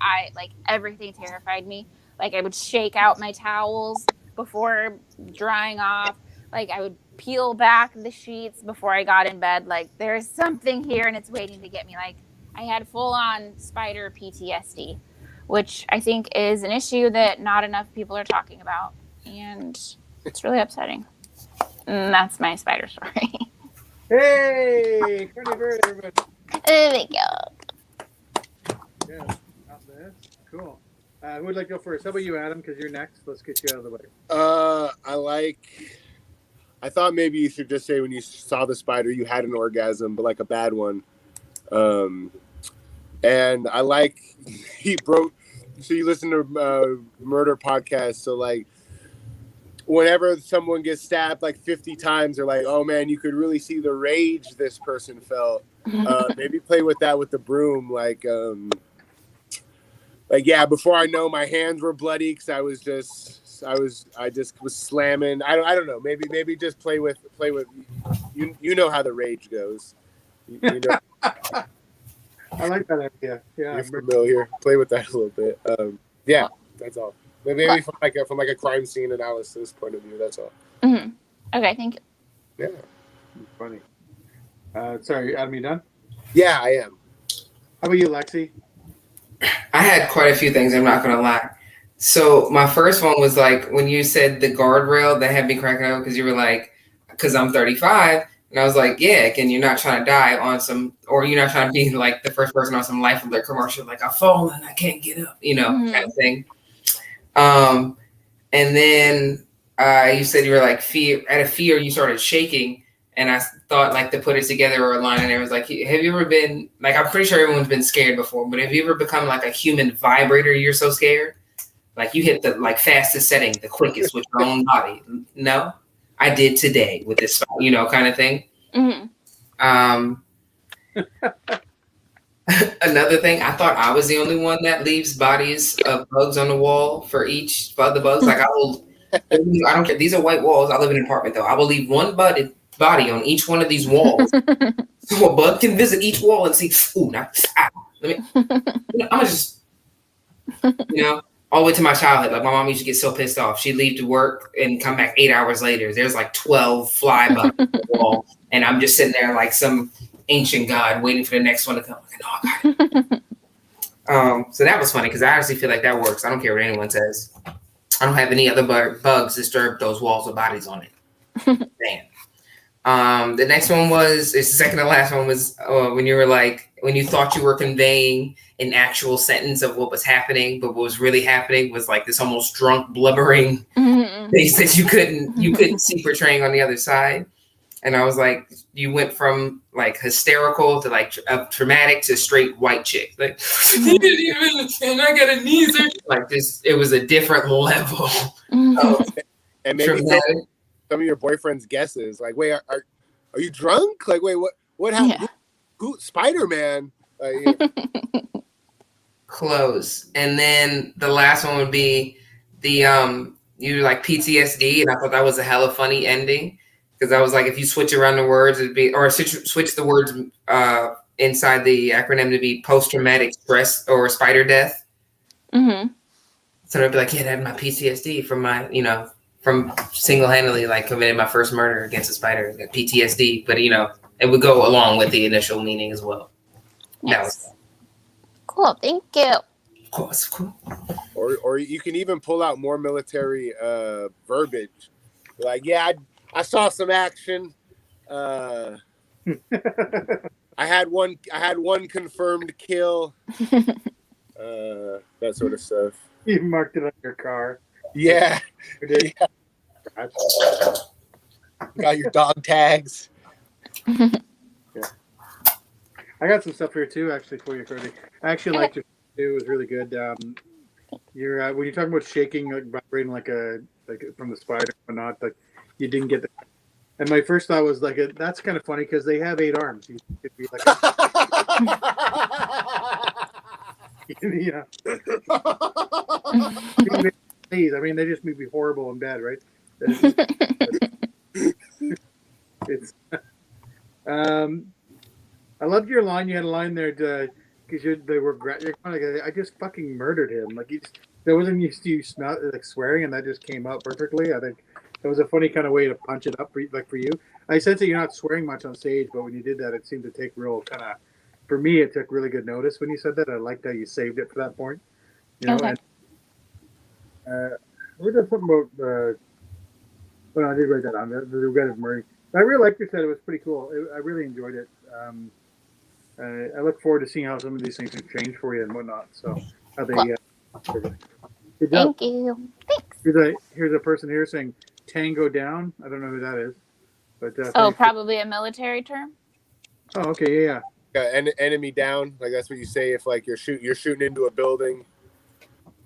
everything terrified me. Like I would shake out my towels before drying off. Like I would peel back the sheets before I got in bed. Like there's something here and it's waiting to get me. Like I had full on spider PTSD, which I think is an issue that not enough people are talking about. And it's really upsetting. And that's my spider story. Hey, pretty bird, everybody. There we go. Yeah, not bad. Cool. Who would like to go first? How about you, Adam? Because you're next. Let's get you out of the way. I thought maybe you should just say when you saw the spider, you had an orgasm, but like a bad one. And I like he broke. So you listen to murder podcasts. So like, whenever someone gets stabbed like 50 times, they're like, oh man, you could really see the rage this person felt. Maybe play with that with the broom. Like, yeah, before I know my hands were bloody because I just was slamming. I don't know. Maybe just play with, you know how the rage goes. You know. I like that idea. Yeah. You're familiar. Play with that a little bit. Yeah, that's all. Maybe from like a crime scene analysis point of view. That's all. Mm-hmm. Okay, thank you. Yeah. Funny. Sorry, Adam, you done? Yeah, I am. How about you, Lexi? I had quite a few things, I'm not going to lie. So my first one was like when you said the guardrail, that had me cracking up because you were like, because I'm 35. And I was like, yeah, and you're not trying to die on some, or you're not trying to be like the first person on some life alert commercial, like I've fallen, I can't get up, kind of thing. And then you said you were like out of fear, you started shaking. And I thought like to put it together or a line in there was like, have you ever been, like, I'm pretty sure everyone's been scared before, but have you ever become like a human vibrator? You're so scared. Like you hit the like fastest setting, the quickest with your own body. No, I did today with this, kind of thing. Mm-hmm. Another thing, I thought I was the only one that leaves bodies of bugs on the wall for each other bugs. Like I don't care. These are white walls. I live in an apartment though. I will leave one body on each one of these walls, so a bug can visit each wall and see. Ooh, now, let me. I'm gonna just, all the way to my childhood. Like my mom used to get so pissed off. She'd leave to work and come back 8 hours later. There's like 12 fly bugs on the wall, and I'm just sitting there like some ancient god waiting for the next one to come. Like, no, I got it. So that was funny because I honestly feel like that works. I don't care what anyone says. I don't have any other bugs disturb those walls with bodies on it. Damn. The next one it's the second to last one was when you were like, when you thought you were conveying an actual sentence of what was happening, but what was really happening was like this almost drunk blubbering face that you couldn't see portraying on the other side. And I was like, you went from like hysterical to like traumatic to straight white chick. Like, and I got a knee. Like this, it was a different level. And maybe some of your boyfriend's guesses, like, wait, are you drunk? Like, wait, what happened? Yeah. Who Spider-Man? Close. And then the last one would be the you like PTSD, and I thought that was a hella funny ending. Because I was like, if you switch around the words, it'd be, or switch the words inside the acronym to be post-traumatic stress or spider death. Mm-hmm. So they'd be like, yeah, that had my PTSD from my, from single-handedly like committing my first murder against a spider, like PTSD. But it would go along with the initial meaning as well. That was Nice. Cool. Thank you. of course cool. Or you can even pull out more military verbiage. Like, yeah, I saw some action. I had one confirmed kill. That sort of stuff. You marked it on your car. Yeah. Yeah. Got your dog tags. Yeah. I got some stuff here too, actually, for you, Cody. I actually liked it too. It was really good. You're when you're talking about shaking, like vibrating like from the spider and whatnot, like you didn't get the. And my first thought was like, that's kind of funny because they have 8 arms. You could be like, Please, I mean, they just may be horrible in bed, right? It's. I loved your line. You had a line there because you're kind of like, I just fucking murdered him. Like that wasn't used to you like swearing, and that just came out perfectly. I think it was a funny kind of way to punch it up, for you. I sense that you're not swearing much on stage, but when you did that, it seemed to take real kind of. For me, it took really good notice when you said that. I liked how you saved it for that point. Okay. And we did something about. Well, I did write that on. The regret of Murray. I really liked you said it was pretty cool. I really enjoyed it. I look forward to seeing how some of these things have changed for you and whatnot. So, how they. Good job. Thank you. Thanks. Here's a person here saying "tango down." I don't know who that is, but probably a military term. Oh, okay, yeah. Enemy down, like that's what you say if like you're shooting into a building,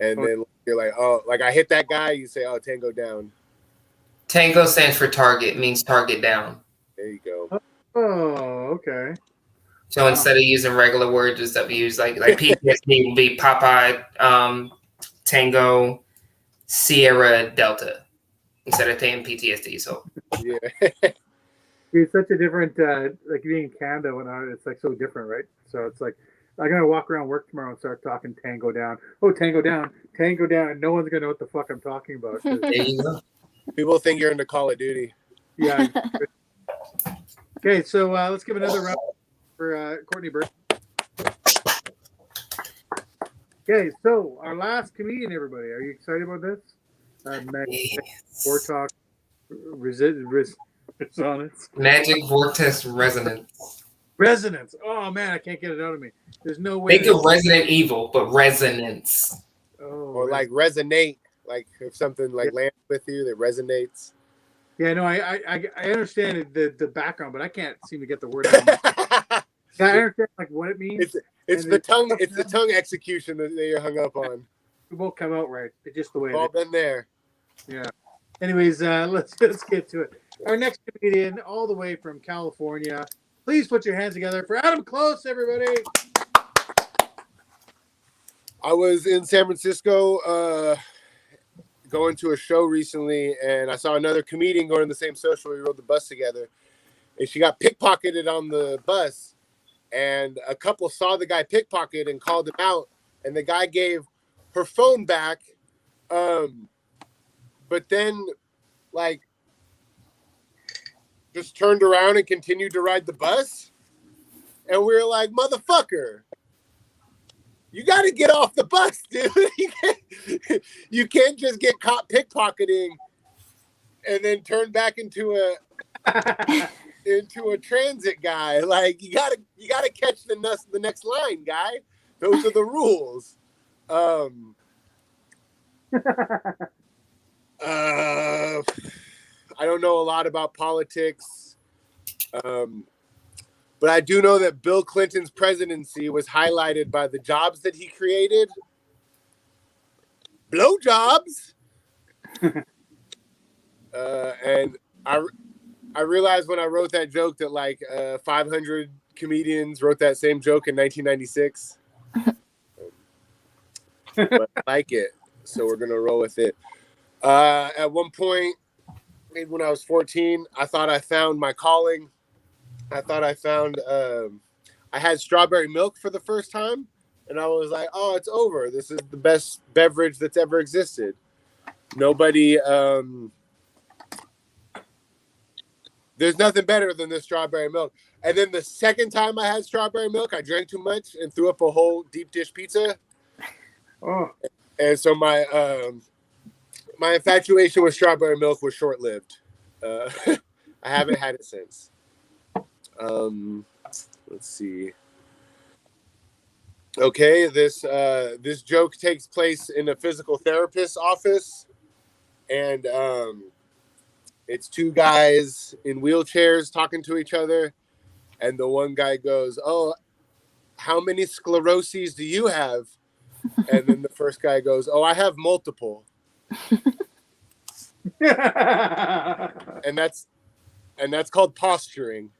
and then you're like, oh, like I hit that guy. You say, oh, tango down. Tango stands for target, means target down. There you go. Oh, okay. So instead of using regular words and stuff, you use like PTSD will be Popeye, Tango, Sierra, Delta instead of saying PTSD. So yeah, it's such a different like being in Canada when it's like so different, right? So it's like I'm gonna walk around work tomorrow and start talking tango down. Oh, tango down, and no one's gonna know what the fuck I'm talking about. there you go. People think you're into Call of Duty. Yeah. Okay, so let's give another round for Courtney Burke. Okay, so our last comedian, everybody. Are you excited about this? Vortex Resonance. Magic Vortex Resonance. Resonance. Oh man, I can't get it out of me. There's no way. Think of Resident Evil, but resonance. Oh, or like resonate, like if something like lands with you, that resonates. Yeah, no, I understand the background, but I can't seem to get the word out. I understand like what it means. It's the tongue. It's the tongue execution that you're hung up on. It won't come out right. It's just the way. We've all been there. Yeah. Anyways, let's get to it. Our next comedian, all the way from California. Please put your hands together for Adam Close, everybody. I was in San Francisco going to a show recently, and I saw another comedian going to the same social. We rode the bus together, and she got pickpocketed on the bus, and a couple saw the guy pickpocket and called him out, and the guy gave her phone back, but then, like, just turned around and continued to ride the bus, and we were like, motherfucker, you got to get off the bus, dude. You can't just get caught pickpocketing and then turn back into a transit guy. Like you gotta catch the next line, guy. Those are the rules. I don't know a lot about politics. But I do know that Bill Clinton's presidency was highlighted by the jobs that he created. Blowjobs. And I realized when I wrote that joke that like 500 comedians wrote that same joke in 1996. But I like it, so we're going to roll with it. At one point, maybe when I was 14, I thought I found my calling. I thought I found I had strawberry milk for the first time, and I was like, oh, it's over. This is the best beverage that's ever existed. Nobody, there's nothing better than this strawberry milk. And then the second time I had strawberry milk, I drank too much and threw up a whole deep dish pizza. Oh. And so my my infatuation with strawberry milk was short-lived. I haven't had it since. Let's see. Okay, this joke takes place in a physical therapist's office, and it's two guys in wheelchairs talking to each other, and the one guy goes, "Oh, how many scleroses do you have?" And then the first guy goes, "Oh, I have multiple." and that's called posturing.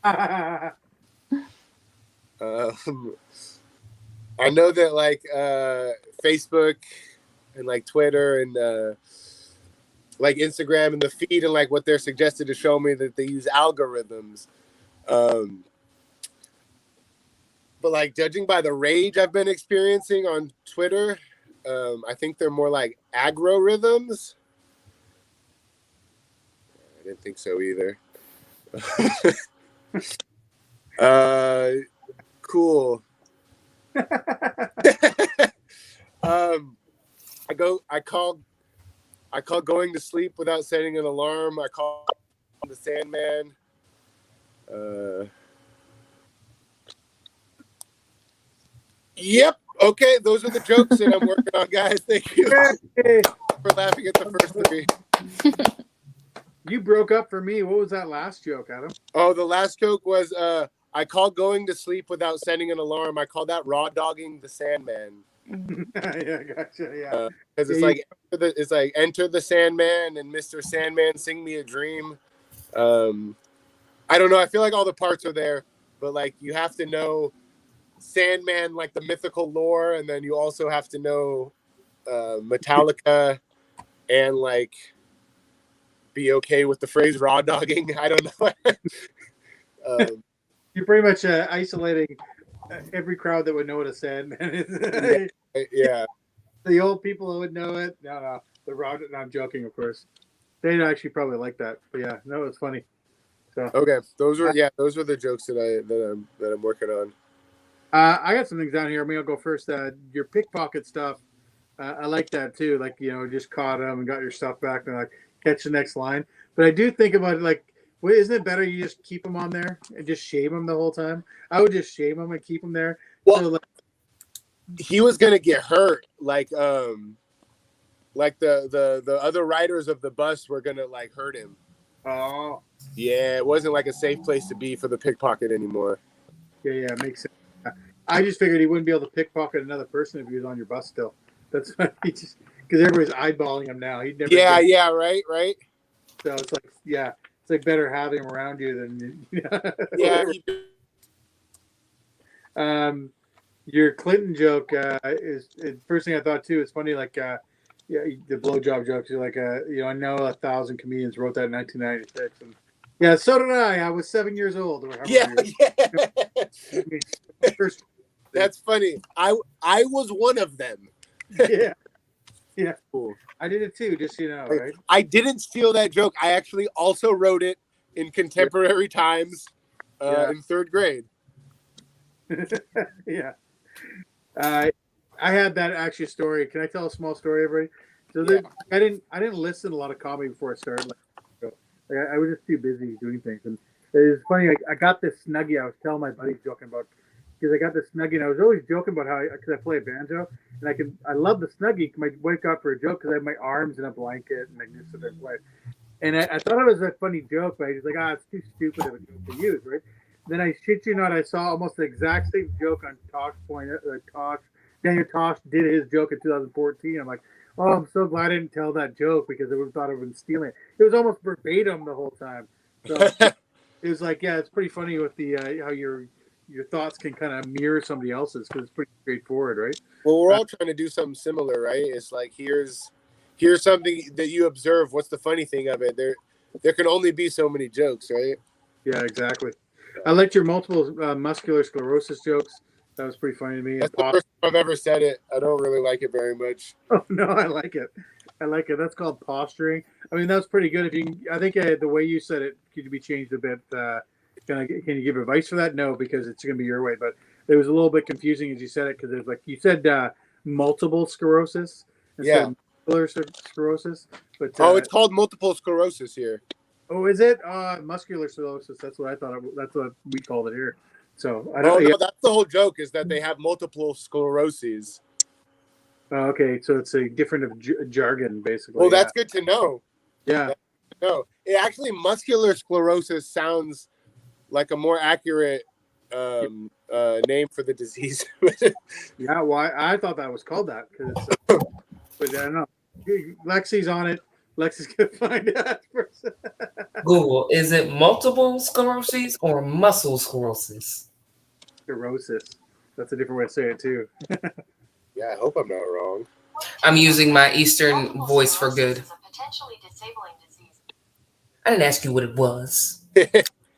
I know that like Facebook and like Twitter and like Instagram and the feed and like what they're suggested to show me that they use algorithms. But like judging by the rage I've been experiencing on Twitter, I think they're more like agro-rhythms. I didn't think so either. Cool. I call going to sleep without setting an alarm. I call the Sandman. Yep. Okay, those are the jokes that I'm working on, guys. Thank you for laughing at the first three. You broke up for me. What was that last joke, Adam? Oh, the last joke was I call going to sleep without setting an alarm. I call that raw dogging the Sandman. Yeah, gotcha. Yeah, because it's like enter the Sandman and Mr. Sandman, sing me a dream. I don't know. I feel like all the parts are there, but like you have to know Sandman, like the mythical lore, and then you also have to know Metallica and like be okay with the phrase raw dogging. I don't know. You're pretty much isolating every crowd that would know what a Sandman is. Yeah. The old people who would know it. No, the raw. No, I'm joking, of course. They'd actually probably like that. But yeah, no, it's funny. So okay, those were the jokes that I'm working on. I got some things down here. Maybe I'll go first. Your pickpocket stuff. I like that too. Like, just caught them and got your stuff back and like catch the next line. But I do think about it like, isn't it better you just keep them on there and just shame them the whole time? I would just shame them and keep them there. Well, so, like, he was gonna get hurt. Like the other riders of the bus were gonna like hurt him. Oh. Yeah, it wasn't like a safe place to be for the pickpocket anymore. Yeah, it makes sense. I just figured he wouldn't be able to pickpocket another person if he was on your bus still. That's he just because everybody's eyeballing him now. He'd never. Yeah, right. So it's like, it's like better having him around you than. Yeah. Your Clinton joke is first thing I thought too. It's funny, like the blowjob jokes. You're like, I know 1,000 comedians wrote that in 1996, and yeah, so did I. I was 7 years old. Yeah. That's funny. I was one of them. Yeah. Cool. I did it too. Just right? I didn't steal that joke. I actually also wrote it in contemporary times in third grade. Yeah. I had that actually story. Can I tell a small story, everybody? So I didn't listen to a lot of comedy before I started. I was just too busy doing things, and it was funny. I got this Snuggie. I was telling my buddies joking about because I got this Snuggie, and I was always joking about how because I play a banjo, and I love the Snuggie. My wife got for a joke because I have my arms in a blanket and I can just sit there and play. And I thought it was a funny joke, but I was like, it's too stupid of a joke to use, right? Then I shit you not, I saw almost the exact same joke on Tosh Point. Daniel Tosh did his joke in 2014. I'm like, oh, I'm so glad I didn't tell that joke because I would have thought I would have been stealing it. It was almost verbatim the whole time. So it was like, it's pretty funny with the how your thoughts can kind of mirror somebody else's because it's pretty straightforward, right? Well, we're all trying to do something similar, right? It's like here's something that you observe. What's the funny thing of it? There can only be so many jokes, right? Yeah, exactly. I liked your multiple muscular sclerosis jokes. That was pretty funny to me. That's the first time I've ever said it. I don't really like it very much. Oh no, I like it. I like it. That's called posturing. I mean, that's pretty good. If you, I think the way you said it could be changed a bit. Can you give advice for that? No, because it's going to be your way. But it was a little bit confusing as you said it because there's like you said multiple sclerosis instead of muscular sclerosis. But it's called multiple sclerosis here. Oh, is it muscular sclerosis? That's what I thought. That's what we called it here. So I Oh don't. no, that's the whole joke is that they have multiple scleroses. Okay, so it's a different of jargon, basically. Well, that's good to know. Yeah. No, it actually muscular sclerosis sounds like a more accurate name for the disease. Yeah, well, I thought that was called that because, but I don't know. Lexi's on it. Lexi's gonna find out first. Google, is it multiple sclerosis or muscle sclerosis? Sclerosis. That's a different way to say it too. Yeah, I hope I'm not wrong. I'm using my Eastern voice for good. I didn't ask you what it was.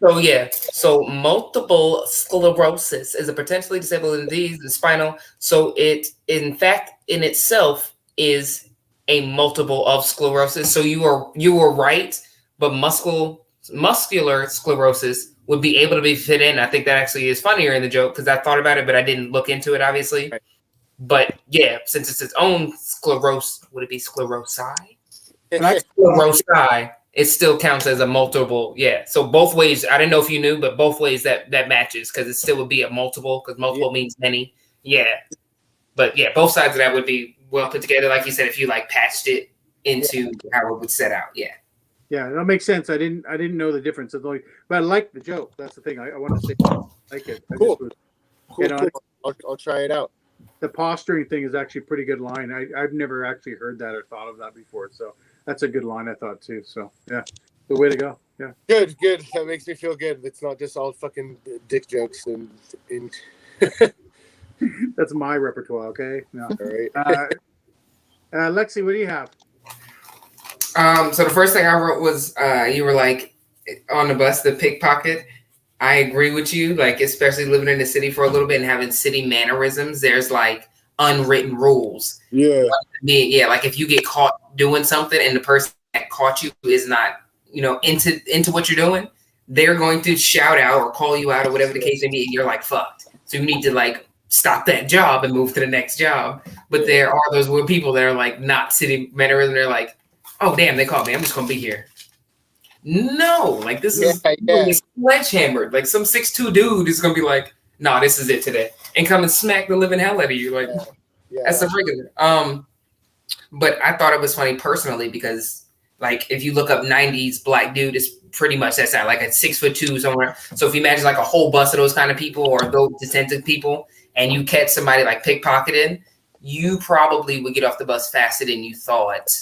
So yeah, so multiple sclerosis is a potentially disabling disease, the spinal. So it, in fact, in itself is a multiple of sclerosis. So you were right, but muscular sclerosis would be able to be fit in. I think that actually is funnier in the joke because I thought about it, but I didn't look into it, obviously. Right. But yeah, since it's its own sclerosis, would it be sclerosi? Sclerosi. It still counts as a multiple. Yeah. So both ways, I didn't know if you knew, but both ways that matches because it still would be a multiple because multiple means many. Yeah. But yeah, both sides of that would be well put together. Like you said, if you like patched it into how it would set out. Yeah. Yeah, that makes sense. I didn't know the difference. But I like the joke. That's the thing. I want to say I like it. Cool. I'll try it out. The posturing thing is actually a pretty good line. I've never actually heard that or thought of that before. So that's a good line, I thought too. So yeah, the way to go. Yeah. Good. That makes me feel good. It's not just all fucking dick jokes and That's my repertoire. Okay. No. All right. Lexi, what do you have? So the first thing I wrote was you were like on the bus, the pickpocket. I agree with you, like especially living in the city for a little bit and having city mannerisms. There's like unwritten rules. Yeah. Yeah, like if you get caught doing something and the person that caught you is not, into what you're doing, they're going to shout out or call you out or whatever the case may be, and you're like fucked. So you need to like stop that job and move to the next job. But there are those weird people that are like not city mannerism. They're like, oh damn, they called me. I'm just gonna be here. No, like this is sledgehammered. Like some 6'2" dude is gonna be like, nah, this is it today, and come and smack the living hell out of you. Like that's the regular. But I thought it was funny personally because like if you look up 90s black dude, it's pretty much that sound like a 6'2" somewhere. So if you imagine like a whole bus of those kind of people or those attentive people, and you catch somebody like pickpocketing, you probably would get off the bus faster than you thought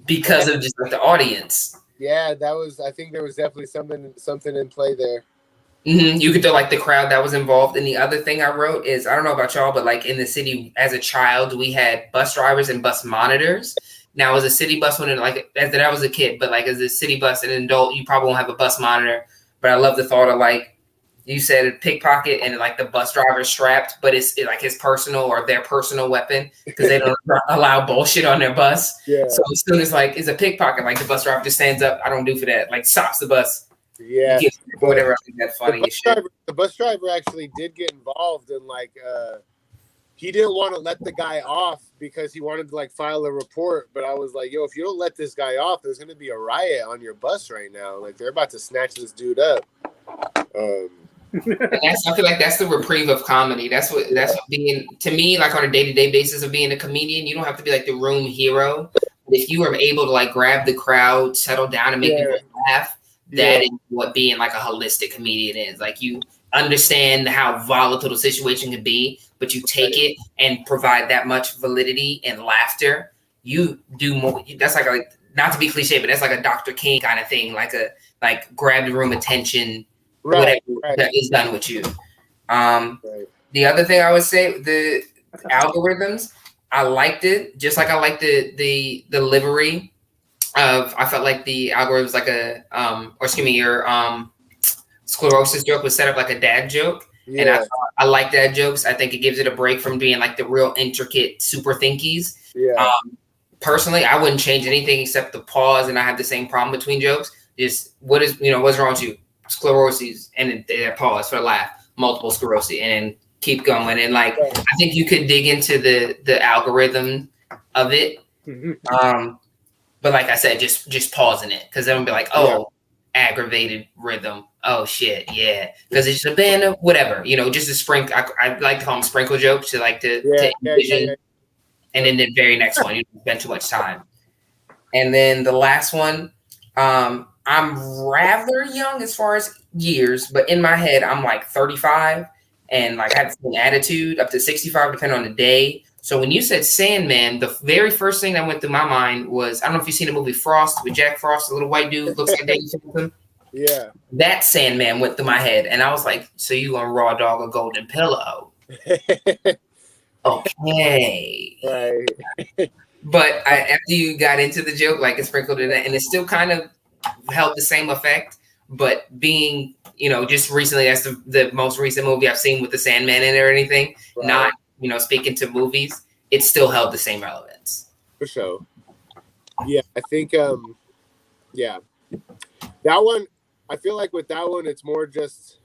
because of just like the audience. Yeah, I think there was definitely something in play there. Mm-hmm. You could tell like the crowd that was involved. And the other thing I wrote is, I don't know about y'all, but like in the city as a child, we had bus drivers and bus monitors. Now as a city bus when as I was a kid, but like as a city bus and an adult, you probably won't have a bus monitor. But I love the thought of like you said pickpocket and like the bus driver strapped, but it's like his personal or their personal weapon because they don't allow bullshit on their bus. Yeah. So as soon as like it's a pickpocket, like the bus driver just stands up. I don't do for that. Like stops the bus. Yeah. Whatever. I think that's funny as shit. The bus driver actually did get involved in like he didn't want to let the guy off because he wanted to like file a report. But I was like, yo, if you don't let this guy off, there's gonna be a riot on your bus right now. Like they're about to snatch this dude up. I feel like that's the reprieve of comedy. That's what being to me, like on a day-to-day basis of being a comedian. You don't have to be like the room hero. But if you are able to like grab the crowd, settle down, and make people laugh, that is what being like a holistic comedian is. Like you understand how volatile the situation can be, but you take it and provide that much validity and laughter. You do more. That's like not to be cliche, but that's like a Dr. King kind of thing. Like grab the room attention. Whatever that is done with you. The other thing I would say, the algorithms, I liked it just like I liked the delivery of. I felt like the algorithms like sclerosis joke was set up like a dad joke. And I like dad jokes. I think it gives it a break from being like the real intricate super thinkies. Yeah. Personally, I wouldn't change anything except the pause, and I have the same problem between jokes. Just what's wrong with you? Sclerosis, and then pause for a laugh. Multiple sclerosis, and then keep going. And like, I think you could dig into the algorithm of it. But like I said, just pausing it, because then be like, aggravated rhythm. Oh shit, yeah, because it's a band of whatever, just a sprinkle. I like to call them sprinkle jokes to envision. And then the very next one, you don't spend too much time. And then the last one, I'm rather young as far as years, but in my head, I'm like 35 and like I have an attitude up to 65, depending on the day. So when you said Sandman, the very first thing that went through my mind was, I don't know if you've seen the movie Frost with Jack Frost, the little white dude, looks like David Finkelton. Yeah. That Sandman went through my head. And I was like, so you gonna raw dog a golden pillow? Okay. Right. But after you got into the joke, like it sprinkled in that, and it still kind of held the same effect. But being, just recently, that's the most recent movie I've seen with the Sandman in it or anything, not, speaking to movies, it still held the same relevance. For sure. Yeah, I think, that one, I feel like with that one, it's more just,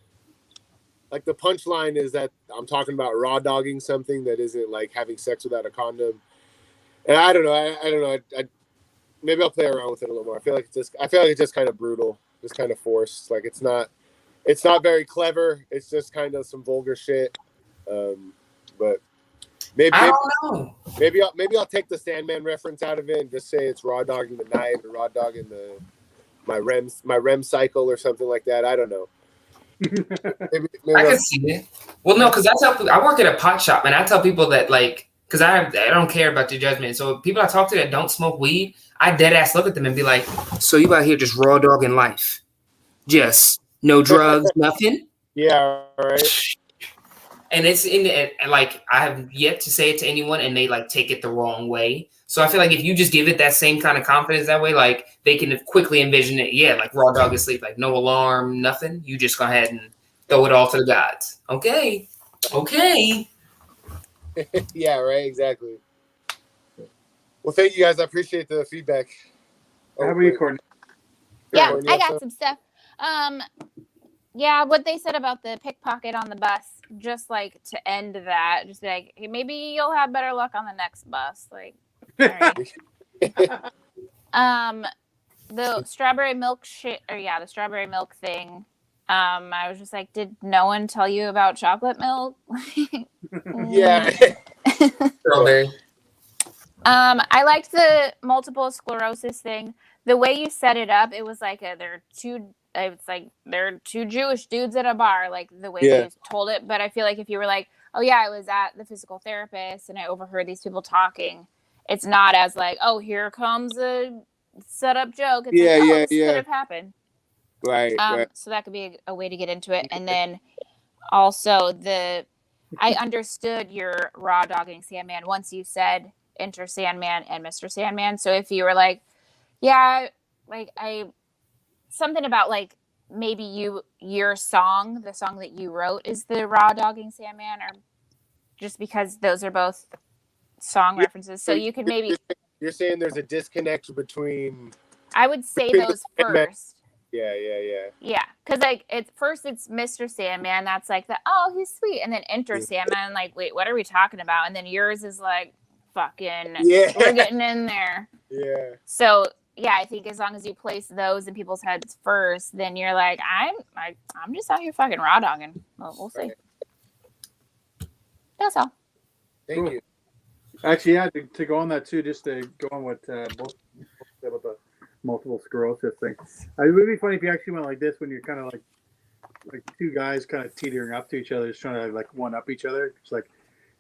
like the punchline is that I'm talking about raw dogging something that isn't like having sex without a condom. And I don't know. I don't know. I maybe I'll play around with it a little more. I feel like it's just kind of brutal, just kind of forced. Like it's not very clever. It's just kind of some vulgar shit. But maybe I don't know. Maybe I'll take the Sandman reference out of it and just say it's raw dogging the night or raw dogging my REM cycle or something like that. I don't know. maybe I can see it. Well, no, because I work at a pot shop, and I tell people that like, because I don't care about your judgment. So people I talk to that don't smoke weed, I dead ass look at them and be like, so you out here just raw dogging life, just no drugs, nothing. Yeah, right. And it's and like I have yet to say it to anyone, and they like take it the wrong way. So I feel like if you just give it that same kind of confidence that way, like they can quickly envision it. Yeah, like raw dog asleep, like no alarm, nothing. You just go ahead and throw it all to the gods. Okay. Yeah, right. Exactly. Well, thank you guys. I appreciate the feedback. How about you, Courtney? Yeah, Courtney, I got some stuff. Yeah, what they said about the pickpocket on the bus, just like to end that, just like, hey, maybe you'll have better luck on the next bus. Like, all right. The strawberry milk the strawberry milk thing. I was just like, did no one tell you about chocolate milk? Yeah. Strawberry. I liked the multiple sclerosis thing. The way you set it up, it was like they're two Jewish dudes at a bar, like the way you told it. But I feel like if you were like, oh yeah, I was at the physical therapist and I overheard these people talking, it's not as like, oh, here comes a setup joke. It's this could have happened. Right. So that could be a way to get into it. And then also I understood your raw dogging Sandman once you said Enter Sandman and Mr. Sandman. So if you were like, yeah, like something about like maybe your song, the song that you wrote is the raw dogging Sandman, or just because those are both song references. So you could maybe. You're saying there's a disconnect between. I would say those first. Yeah. Yeah, because like it's Mr. Sandman. That's like he's sweet, and then Enter Sandman. Like, wait, what are we talking about? And then yours is like, fucking, we're getting in there. Yeah. So yeah, I think as long as you place those in people's heads first, then you're like, I'm just out here fucking raw dogging. Well, we'll see. Right. That's all. Thank you. Actually, yeah, to go on that too, just to go on what both said about the multiple sclerosis thing. It would be funny if you actually went like this when you're kind of like two guys kind of teetering up to each other, just trying to like one up each other. It's like,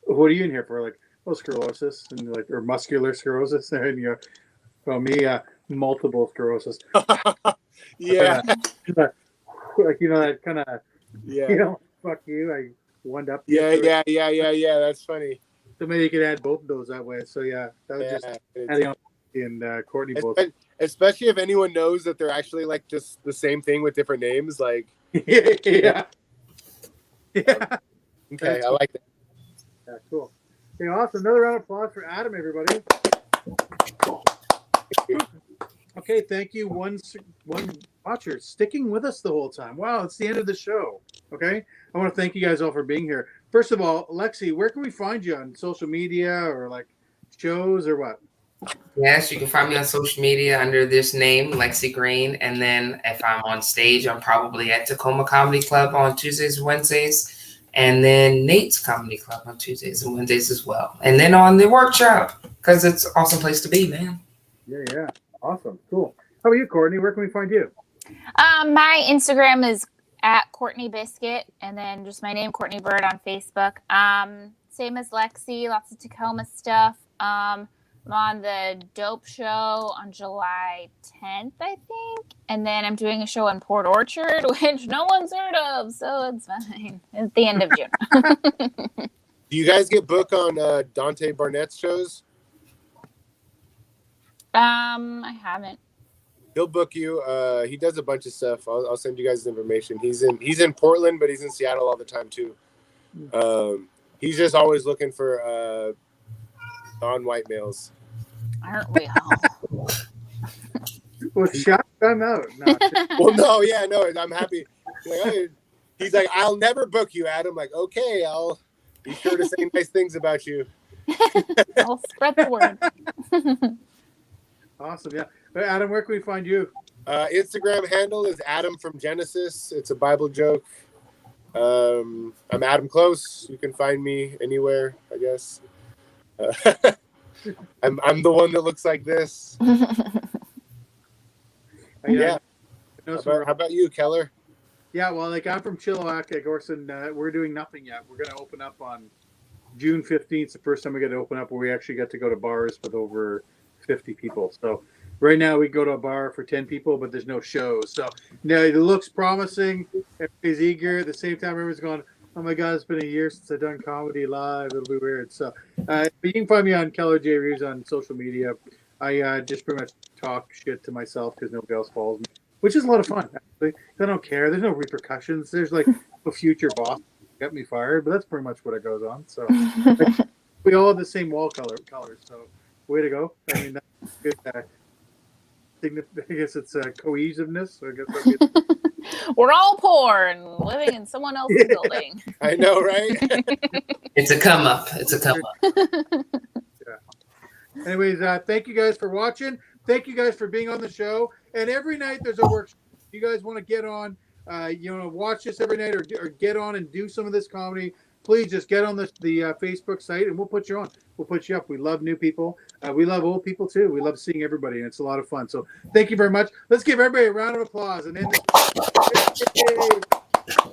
what are you in here for? Like, sclerosis, and like, or muscular sclerosis, and you go, well, me, multiple sclerosis. Yeah. Like, that kind of, fuck you, I one up. Yeah. That's funny. So maybe you could add both of those that way. So yeah, that was just adding on and Courtney both. especially if anyone knows that they're actually like just the same thing with different names. Like, yeah. Yeah. okay, I like that. Yeah, cool. Okay, awesome. Another round of applause for Adam, everybody. Okay, thank you, one watcher, sticking with us the whole time. Wow, it's the end of the show. Okay, I want to thank you guys all for being here. First of all, Lexi, where can we find you on social media or like shows or what? Yes, you can find me on social media under this name, Lexi Green. And then if I'm on stage, I'm probably at Tacoma Comedy Club on Tuesdays and Wednesdays. And then Nate's Comedy Club on Tuesdays and Wednesdays as well. And then on the workshop, because it's an awesome place to be, man. Yeah. Awesome. Cool. How about you, Courtney? Where can we find you? My Instagram is at Courtney Biscuit, and then just my name, Courtney Bird, on Facebook. Same as Lexi, lots of Tacoma stuff. I'm on the Dope Show on July 10th, I think. And then I'm doing a show in Port Orchard, which no one's heard of, so it's fine. At the end of June. Do you guys get booked on Dante Barnett's shows? I haven't. He'll book you. He does a bunch of stuff. I'll send you guys the information. He's in Portland, but he's in Seattle all the time too. He's just always looking for non-white males. Aren't we all? Well, shout them out. No, Well, no, I'm happy. He's like, I'll never book you, Adam. Like, okay, I'll be sure to say nice things about you. I'll spread the word. awesome. Yeah. Adam, where can we find you? Instagram handle is Adam from Genesis. It's a Bible joke. I'm Adam Close. You can find me anywhere, I guess. I'm the one that looks like this. Yeah. How about you, Keller? Yeah, well, like I'm from Chilliwack, of course, and we're doing nothing yet. We're going to open up on June 15th. It's the first time we get to open up where we actually get to go to bars with over 50 people. So right now we go to a bar for 10 people, but there's no shows. So now it looks promising. Everybody's eager. At the same time, everyone's going, oh my God, it's been a year since I've done comedy live. It'll be weird. So but you can find me on Keller J. Reeves on social media. I just pretty much talk shit to myself because nobody else follows me, which is a lot of fun, actually. I don't care. There's no repercussions. There's like a future boss got me fired, but that's pretty much what it goes on. So we all have the same wall colors. So way to go. I mean, that's good. I guess it's cohesiveness. I guess that'd be We're all poor and living in someone else's building. I know, right? It's a come up. It's a come up. Yeah. Anyways, thank you guys for watching. Thank you guys for being on the show. And every night there's a workshop. If you guys want to get on, watch this every night or get on and do some of this comedy, please just get on the Facebook site and we'll put you on. We'll put you up. We love new people. We love old people too. We love seeing everybody, and it's a lot of fun. So thank you very much. Let's give everybody a round of applause and end the